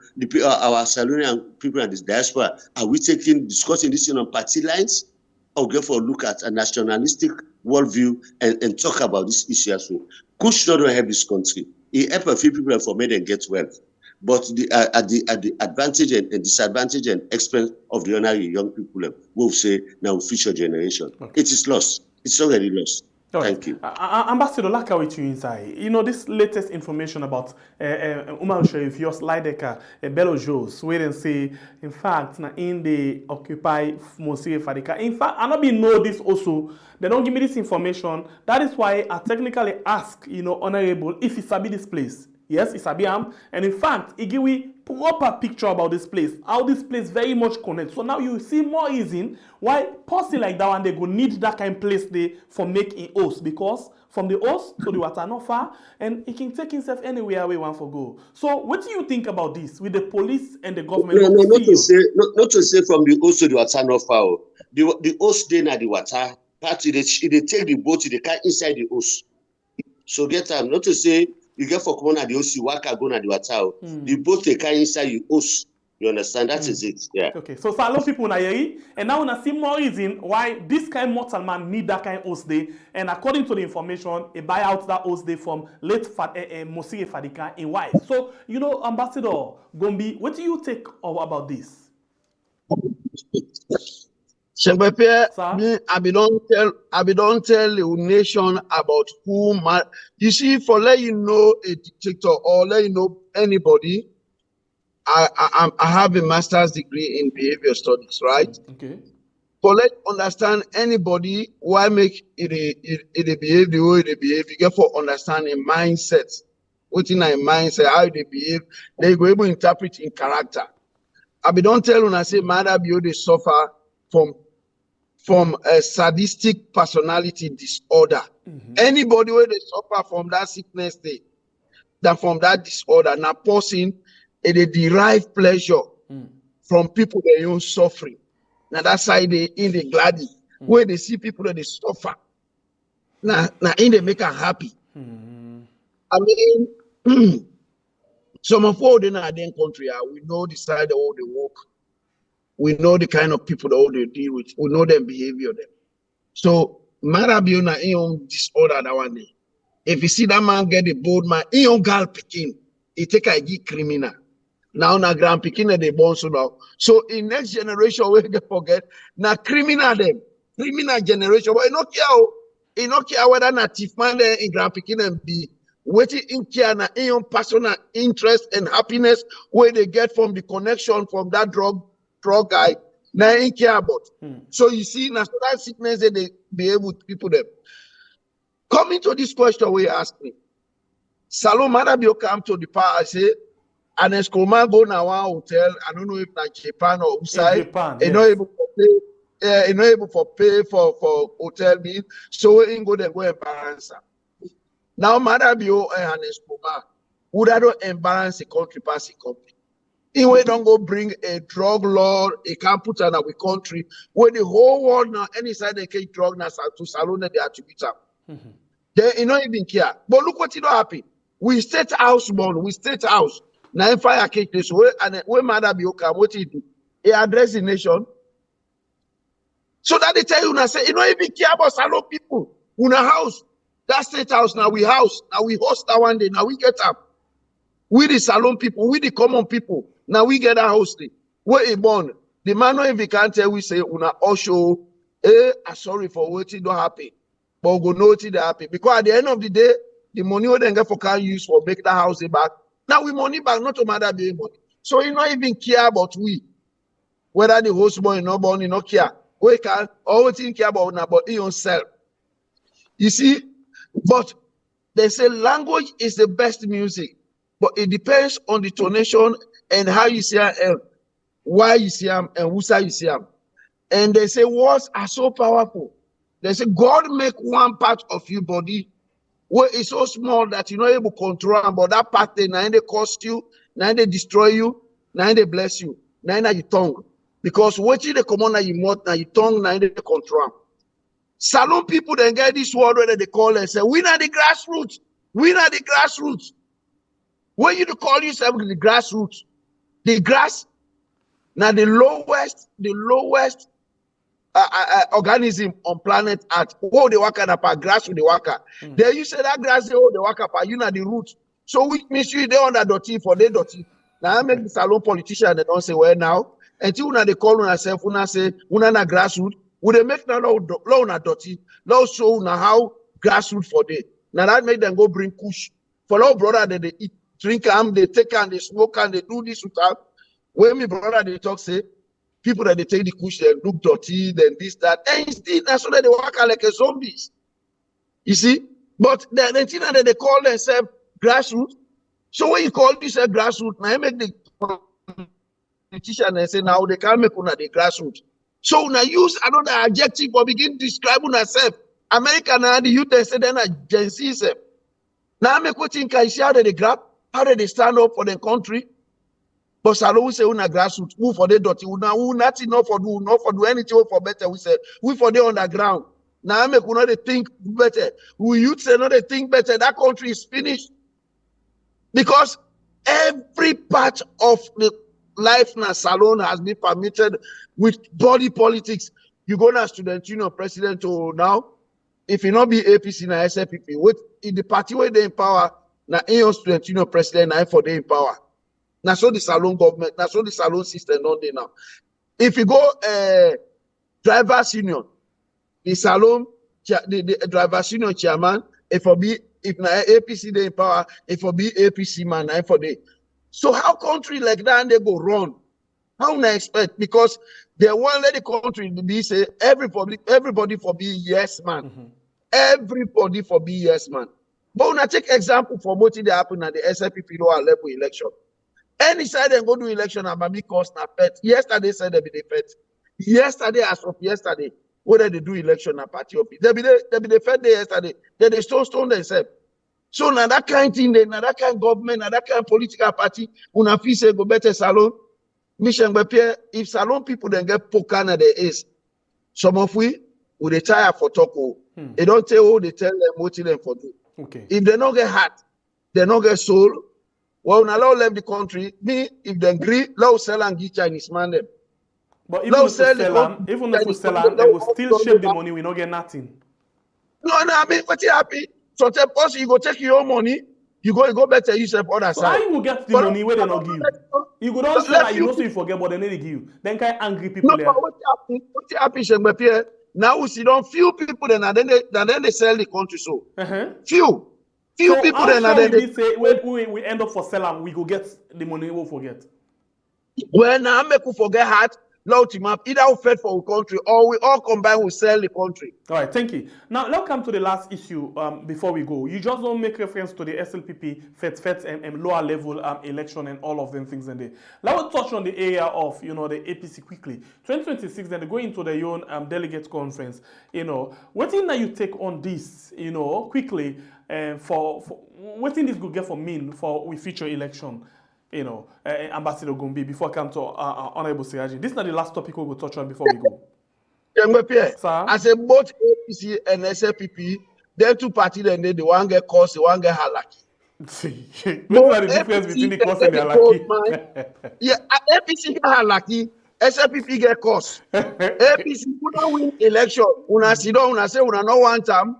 our Salonian people and this diaspora, are we discussing this thing on party lines? Or go for a look at a nationalistic worldview and talk about this issue as well. Kush not help this country. He help a few people for made them get wealth. But at the advantage and disadvantage and expense of the ordinary young people, we'll say now future generation. Okay. It is lost. It's already lost. Thank you. Ambassador, like how it you inside. You know, this latest information about Umar Sharif, Yos Lideka, Bello Jos, wait and say, in fact, now in the Occupy Monsieur Fadika. In fact, I not be know this also. They don't give me this information. That is why I technically ask, you know, Honorable, if he sabi this place. Yes, it's Abiam, and in fact, it give we proper picture about this place, how this place very much connects. So now you see more reason why person like that one they go need that kind of place there for making host, because from the host to the water not far, and he can take himself anywhere we want to go. So what do you think about this with the police and the government? No, not to say from the host to the water not far. The host then at the water party they take the boat, they can inside the host. So get time, not to say. You get for corner the host, you work go na the water. The boat they carry inside you host. You understand? That is it. Yeah. Okay. So a lot of people na here, and now we see more reason why this kind of mortal man need that kind of host day. And according to the information, he buy out that host day from late Mosire Fadika in wife. So you know, Ambassador Gombi, what do you take about this? Me, I be don't tell the nation about who. You see, for let you know a dictator or let you know anybody, I have a master's degree in behavior studies, right? Okay. For let understand anybody why make it behave the way they behave. You get for understanding mindset, within a mindset how they behave. They go able to interpret in character. I be don't tell when I say mother be they suffer from a sadistic personality disorder. Anybody where they suffer from that sickness, from that disorder, now person, they derive pleasure from people they own suffering. Now that's why they in the gladdy, where they see people that they suffer. Now in they make them happy. I mean, some of all in our country, we know the side of all they work. We know the kind of people that they deal with. We know their behavior. So, Marabiona in own disorder that one day. If you see that man get a bold man, in own girl picking, he take a criminal. Now na grand picking and they born so now. So in next generation we get forget na criminal generation. But he no care whether na thief man in grand picking and be waiting in care na in own personal interest and happiness where they get from the connection from that drug guy, now ain't care about. So you see, now so that sickness they be able to people them. Coming to this question we ask me, Salom Madabio come to the power, I say, and Escoma go now one hotel, I don't know if like Japan or outside, not able to pay, not able to pay for hotel bill, so we ain't go there go embarrass. Now Madabio and Escoma would I don't embarrass the country pass the country. Anyway, don't go bring a drug law, a can't put on our country where the whole world now, any side they take drug now to Salone, they attribute them. They don't even care. But look what it don't happen. We state house born, we state house. Now if I catch this way, and when Madam Yoka, what he do? He address the nation. So that they tell you now, say, you don't even care about Salone people. In a house, that state house now we house, now we host that one day, now we get up. We the Salone people, we the common people. Now we get a hosting. Where he born? The man if he can't tell we say una also I'm sorry for what it don't happen. But we go know it happen. Because at the end of the day, the money we then get for can use for make that house back. Now we money back, not to matter be money. So he not even care about we. whether the host boy no born, no care. We can always think about yourself. You see, but they say language is the best music, but it depends on the tonation and how you see them, why you see them, and who say you see them. And they say words are so powerful. They say God make one part of your body where it's so small that you're not able to control them, but that part they now they cost you, now they destroy you, now they bless you, now your tongue. Because what you come on your mouth, now your tongue, now they control them. Salon people then get this word where they call and say, we are the grassroots. We are the grassroots. When you call yourself the grassroots, the grass, now the lowest organism on planet Earth. Oh, the waka na pa grass with the waka. Then you say that grass, oh, the waka pa, you know the root. So which means you they under dirty for they dirty. Now I make the salon politician they don't say, well now, until una they call una self, una say, una na grassroot, would they make now law na dirty, law show na how grassroot for they. Now that make them go bring kush. For all brother they eat, drink they take and they smoke and they do this without. When me brother they talk say, people that they take the kush, they look dirty, then this, that, and still that's why they walk out like a zombies. You see? But the thing that they call themselves grassroots. So when you call this a grassroots, now you make the politician and say now they can't make una the grassroots. So now use another adjective or begin describing yourself. America now the youth they say then a Gen Z self. Now make what think I see how they grab, how they stand up for the country. But Salon we say una grassroots, who for the dirty, who nothing not for do anything for better. We say we for the underground. Now make we not they think better. We youth say not they think better. That country is finished. Because every part of the life in a salon has been permitted with body politics. You go now student union president to now. If you not be APC na SFPP, with in the party where they in power, now in your student union president now for they in power. Now so the salon government, now so the salon system not there now. If you go drivers union, the salon the drivers union chairman, if na APC they in power, if for be APC man, now for they. So how country like that they go run? How na expect? Because they won't let the country be say everybody for be yes man. Everybody for be yes man. But when I take example for what they happen at the SFPP lower level election. Any side they go do election and maybe cost na pet. Yesterday said they be the pet. Yesterday as of yesterday, whether they do election and party of it. They be the fed day yesterday. They stone themselves. So now that kind of thing, now that kind of government, now that kind of political party, una feel say go better salon. Mission if salon people then get poker na their ace. Some of we retire for talk. They don't tell they tell them what them for do. Okay. If they don't get heart, they don't get soul. Well, now allow left the country. Me, if they agree, allow sell and give Chinese man them. But even if we sell them, they will still shape the money. We not get nothing. No, I mean, but you happy. So tell us you go take your own money. You go better yourself other So side. how you will get the money where they not give? You go down sell and you know so you forget, but they need to give you. Then kind of angry people there. No, but what happy, Shengbe? Now we see don't few people then they sell the country so. Few So people how then sure they say when we end up for sell and we go get the money we'll forget. Well, now make we forget heart, loud team up. Either we fight for our country or we all combine we sell the country. All right, thank you. Now let's come to the last issue before we go. You just don't make reference to the SLPP, FET and lower level election and all of them things in there. Let's touch on the area of the APC quickly. 2026, then they go into the LEONE delegate conference. What thing that you take on this, quickly for what thing this could get for mean for we future election? Ambassador Gombe, before I come to Honorable Siraji. This is not the last topic we will touch on before we go. Sir? I say both APC and SLPP, them two parties, then they one get cost, they one get halaki. See, what's the difference between the cost and the halaki? Yeah, APC get halaki, SLPP get cost. APC could not win election. Una sit down, una say una no one time,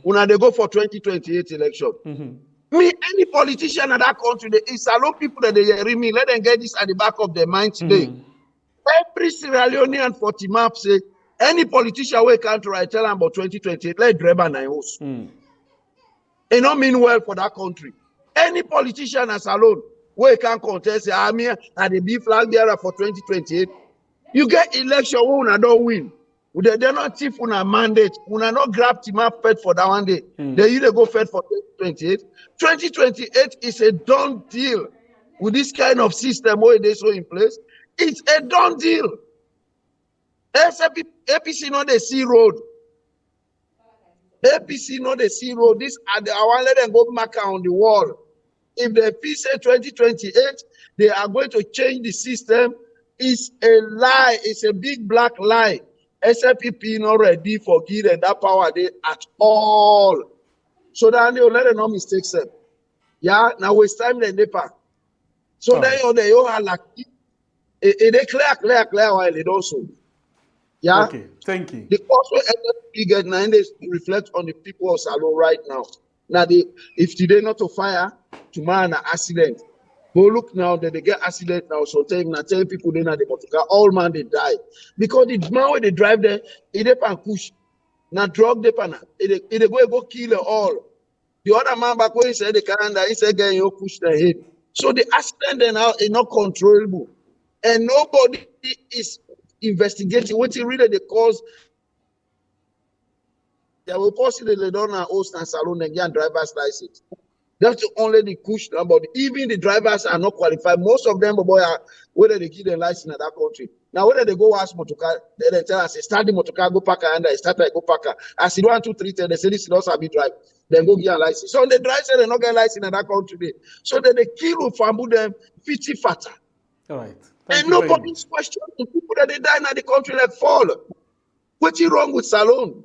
una they go for 2028 election. Me, any politician in that country, it's salon people that they hear me, let them get this at the back of their mind today. Every Sierra Leonean for Timap say, any politician we can't try tell them about 2028, let Dreba na host. It don't mean well for that country. Any politician as alone, we can't contest, I'm here at the B flag bearer for 2028. You get election when una don't win. They're not thief una mandate. Una not grab team up fed for that one day. They either go fed for 2028. 2028 is a done deal. With this kind of system where they so in place, it's a done deal. APC not the C road. APC not the C road. This I want let them go mark on the wall. If the APC say 2028, they are going to change the system. It's a lie. It's a big black lie. SFPP not ready for giving that power they at all. So that they let them not mistake them. Yeah, now waste time the NEPA. So then they all are like it clear while it also. Yeah. Okay, thank you. The cost will bigger now they reflect on the people of Salon right now. Now if today not to fire, tomorrow an accident. Go look now that they get accident now. So tell people they not the motor all man they die. Because the man when they drive there, it pan push. Now drug they pan it go kill all. The other man back when he said the calendar, he said get you push the head. So the accident then now is not controllable. And nobody is investigating what really the cause. They will possibly don't host and salon and get driver's license. That's only the push number. Even the drivers are not qualified. Most of them, boy, are whether they give their license in that country. Now, whether they go ask motor car, they tell us, start the motor car, go park and I start go park. As you 1, 2, 3, 10, they say this is not be drive. Then go get a license. So the drive say they not get a license in that country. So then they kill who fambu them 50 fatter. All right. And nobody's questioning the people that they die in the country like fall. What's wrong with Salon?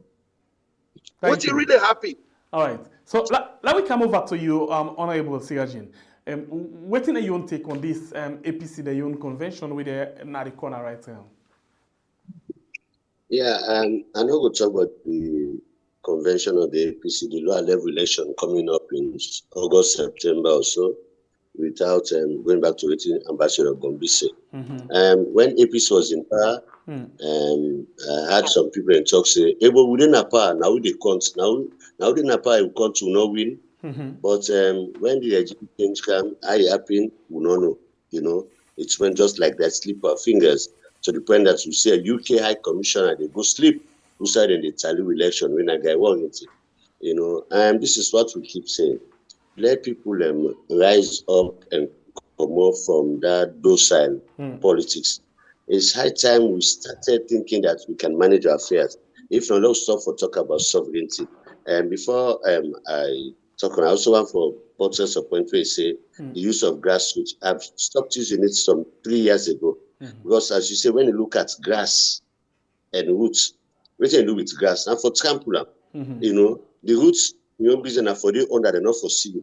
What's really happy? All right. So let me come over to you, Honorable Sirajin. What do you take on this APC, the UN convention with the corner right now? Yeah, I know we'll talk about the convention of the APC, the lower level election coming up in August, September or so, without going back to waiting Ambassador Gombise. When APC was in power, I had some people in talk say, hey, but within a power, now they can't, now within a power, we can't to not win. But when the legislative change came, I happen, we don't know, you know, it went just like that, slip our fingers to the point that you see a UK High Commissioner, they go sleep, who side in the tally election when a guy won it, you know, and this is what we keep saying. Let people rise up and come off from that docile politics. It's high time we started thinking that we can manage our affairs. If not, let's stop for talk about sovereignty. And before I talk on, I also want for Potter's point where say the use of grassroots. I've stopped using it some 3 years ago. Because as you say, when you look at grass and roots, what do you do with grass? And for trampoline, you know, the roots, your reason are for the under and not for see.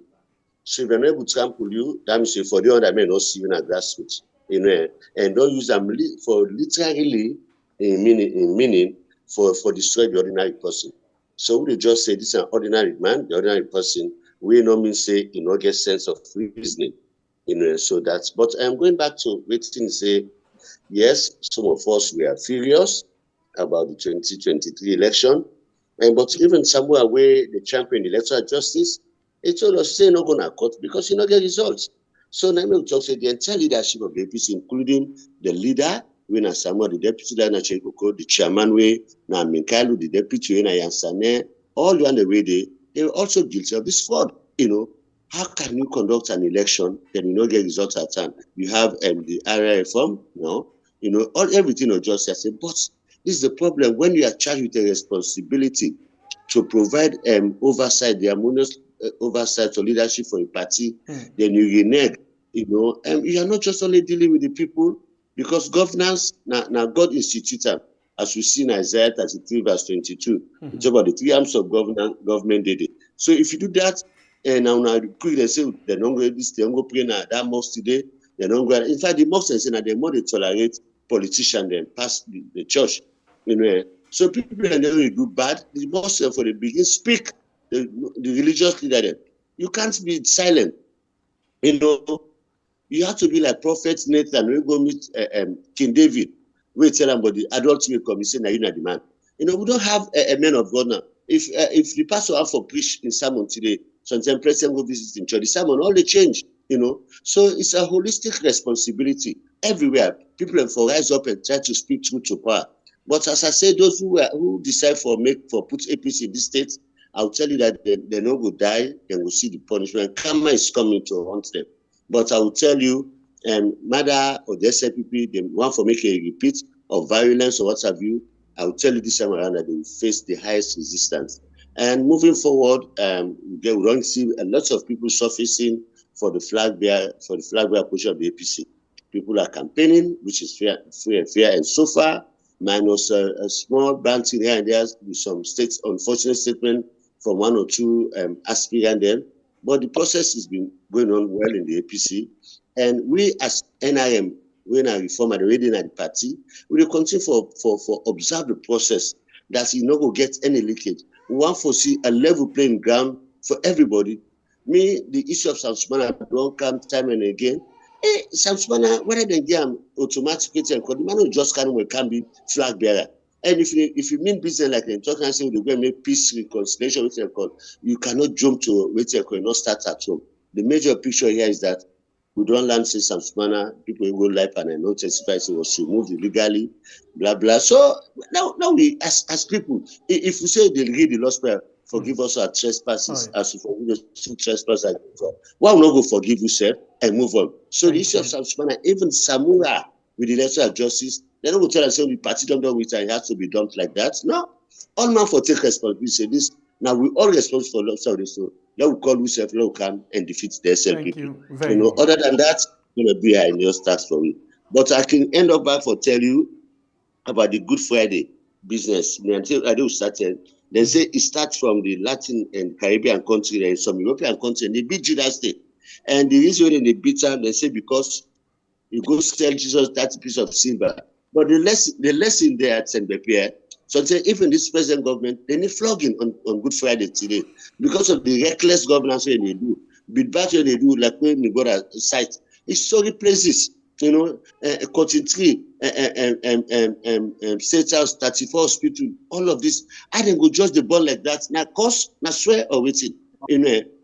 So if you're not able to trample you, that means for the under may not see you in a grassroots. You know, and don't use them for literally in meaning for destroy the ordinary person. So we just say this is an ordinary man, the ordinary person. We not mean say you know get sense of reasoning. You know, so that's but I'm going back to waiting say yes, some of us we are furious about the 2023 election, but even somewhere where the champion electoral justice, it told us say not gonna cut because you not get results. So now we talk say the entire leadership of the APC, including the leader, when Samuel, the deputy leader, the chairman, way now Minkalu, the deputy, when Yansane, all the other way they were also guilty of this fraud. You know, how can you conduct an election and you not get results at time? You have the area reform, no, you know, everything of justice. But this is the problem when you are charged with a responsibility to provide oversight, the harmonious oversight or leadership for a party, then you renege, you know, and you are not just only dealing with the people, because governance, now God instituted, as we see in Isaiah 33 verse 22, it's about the 3 arms of government did it. So if you do that, and now quick they say they're not going to stay, go pray now that mosque today, they're not going. In fact, the mosque is saying that they more they tolerate politicians than pass the church, you know. So people that really do bad, the mosque for the beginning speak. The religious leader, then you can't be silent. You know, you have to be like Prophet Nathan. We go meet King David. We tell him about the adult will come. He say, "Now you know the man." You know, we don't have a man of God now. If the pastor have for preach in sermon today, sometimes president go visit in church. The sermon all they change. So it's a holistic responsibility everywhere. People have to rise up and try to speak truth to power. But as I say, those who decide for put APC in this state, I'll tell you that they no go die, they will see the punishment. Karma is coming to haunt them. But I will tell you, Mada or the SLPP, they want to make a repeat of violence or what have you. I will tell you this time around that they will face the highest resistance. And moving forward, we don't see a lot of people surfacing for the flag bearer position of the APC. People are campaigning, which is fair and fair. And so far, minus a small bouncing here and there with some unfortunate statement from one or two aspirants there. But the process has been going on well in the APC. And we as NRM, when I reform at the reading at the party, we will continue for observe the process that you not go get any leakage. We want to see a level playing ground for everybody. Me, the issue of Sam Sumana don't come time and again. Sam Sumana, whether they get automatically and the man who just can be flag bearer. And if you mean business like they're talking and saying they're going to make peace reconciliation, you cannot jump to and not start at home. The major picture here is that we don't land say Sam Sumana, people will go live and not testify it was removed illegally, blah blah. So now we as people, if we say they read the Lord's Prayer, forgive us our trespasses as we forgive us two trespasses, why will not go forgive you, sir, and move on? So the issue of Sam Sumana, even Samura with the letter of justice, they don't go tell us the party don't do it and it has to be done like that. No, all man for take responsibility. Say this now we all responsible for lots of this. So let we call yourself, let we come and defeat the SLPP. Other than that, it's gonna be a new start for me. But I can end up back for tell you about the Good Friday business. Until I do started, they say it starts from the Latin and Caribbean country and some European country, and they beat Judas State. And the reason when they beat them, they say because you go sell Jesus that piece of silver. But the lesson there at St. Pierre, so even this present government, they need flogging on Good Friday today because of the reckless governance they do. But back when they do, like when we got a site, it's sorry places, cotton tree, state house, 34 hospital, all of this. I didn't go judge the ball like that. Now, cost, now swear or waiting.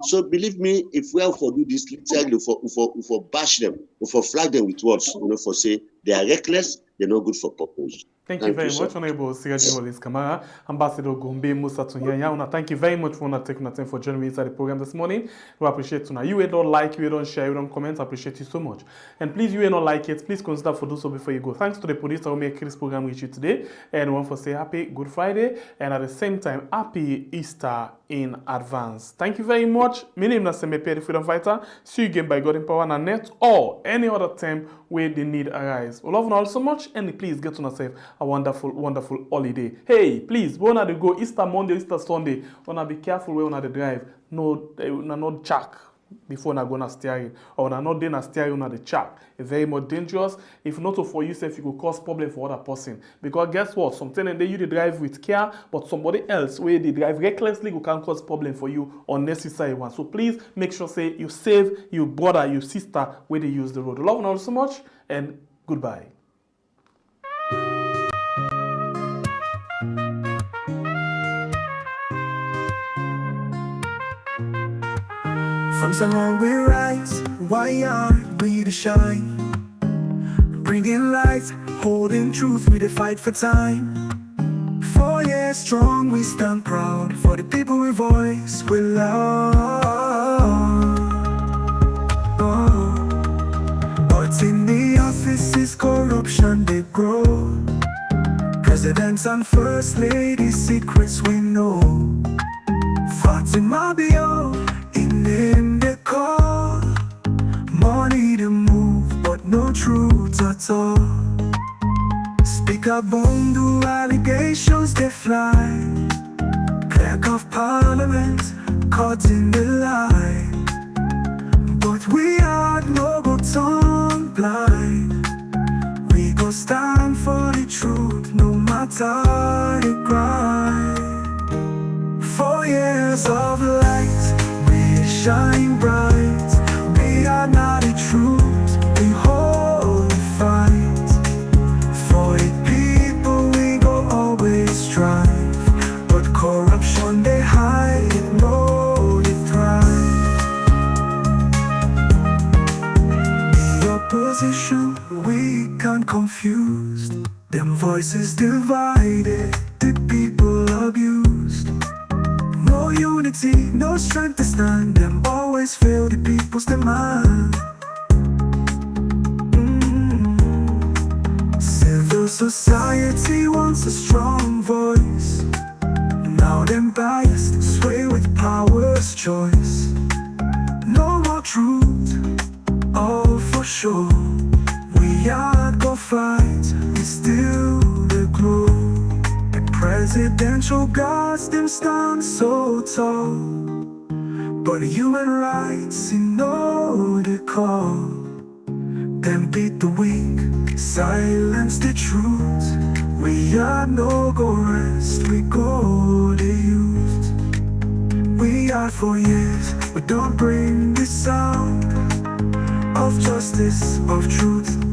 So believe me, if we have for do this, tell you for bash them, for flag them with words, for say they are reckless, they're not good for purpose. Thank you very much, Honorable Siraji Wallace Kamara, Ambassador Gombe Musa Tunyanya. Thank you very much for taking the time for joining me inside the program this morning. We appreciate you. You don't like, you don't share, you don't comment. I appreciate you so much. And please, you don't like it, please consider for do so before you go. Thanks to the producer who made this program with you today. And we want to say happy Good Friday and at the same time, happy Easter in advance. Thank you very much. My name is Semepe, the Freedom Fighter. See you again by God in Power and Net or any other time where the need arise. We love you all so much and please get on yourself a wonderful, wonderful holiday. Hey, please, we want to go Easter Monday, Easter Sunday. We want to be careful where we want to drive. No jack before we go na steering or we not then steering on the jack. It's very much dangerous. If not for yourself, you could cause problem for other person. Because guess what? Sometimes they you drive with care, but somebody else where they drive recklessly who can cause problem for you unnecessary one. So please make sure say you save your brother, your sister where they use the road. Love you all so much and goodbye. From Salon we rise, why aren't we to shine? Bringing light, holding truth, we to fight for time. 4 years strong, we stand proud. For the people we voice, we love. But in the offices, corruption, they grow. Presidents and first ladies, secrets we know. Fatima Bio, in name they call. Money to move, but no truth at all. Speaker Bundu, allegations they fly. Clerk of Parliament, caught in the lie. But we are no go tongue blind. We go stand for the truth, no matter the grind. 4 years of light, we shine bright. We are not the truth, we hold the fight. For the people we go always strive. But corruption they hide, it know they thrive. them confused, them voices divided, the people abused. No unity, no strength to stand, them always fail the people's demand. Civil society wants a strong voice. Now them biased, sway with power's choice. No more truth, all for sure. We are go fight, we still the glow. The presidential guards them stand so tall, but human rights in no the call. Them beat the weak, silence the truth. We are no go rest, we go the youth. We are for years, we don't bring the sound of justice, of truth.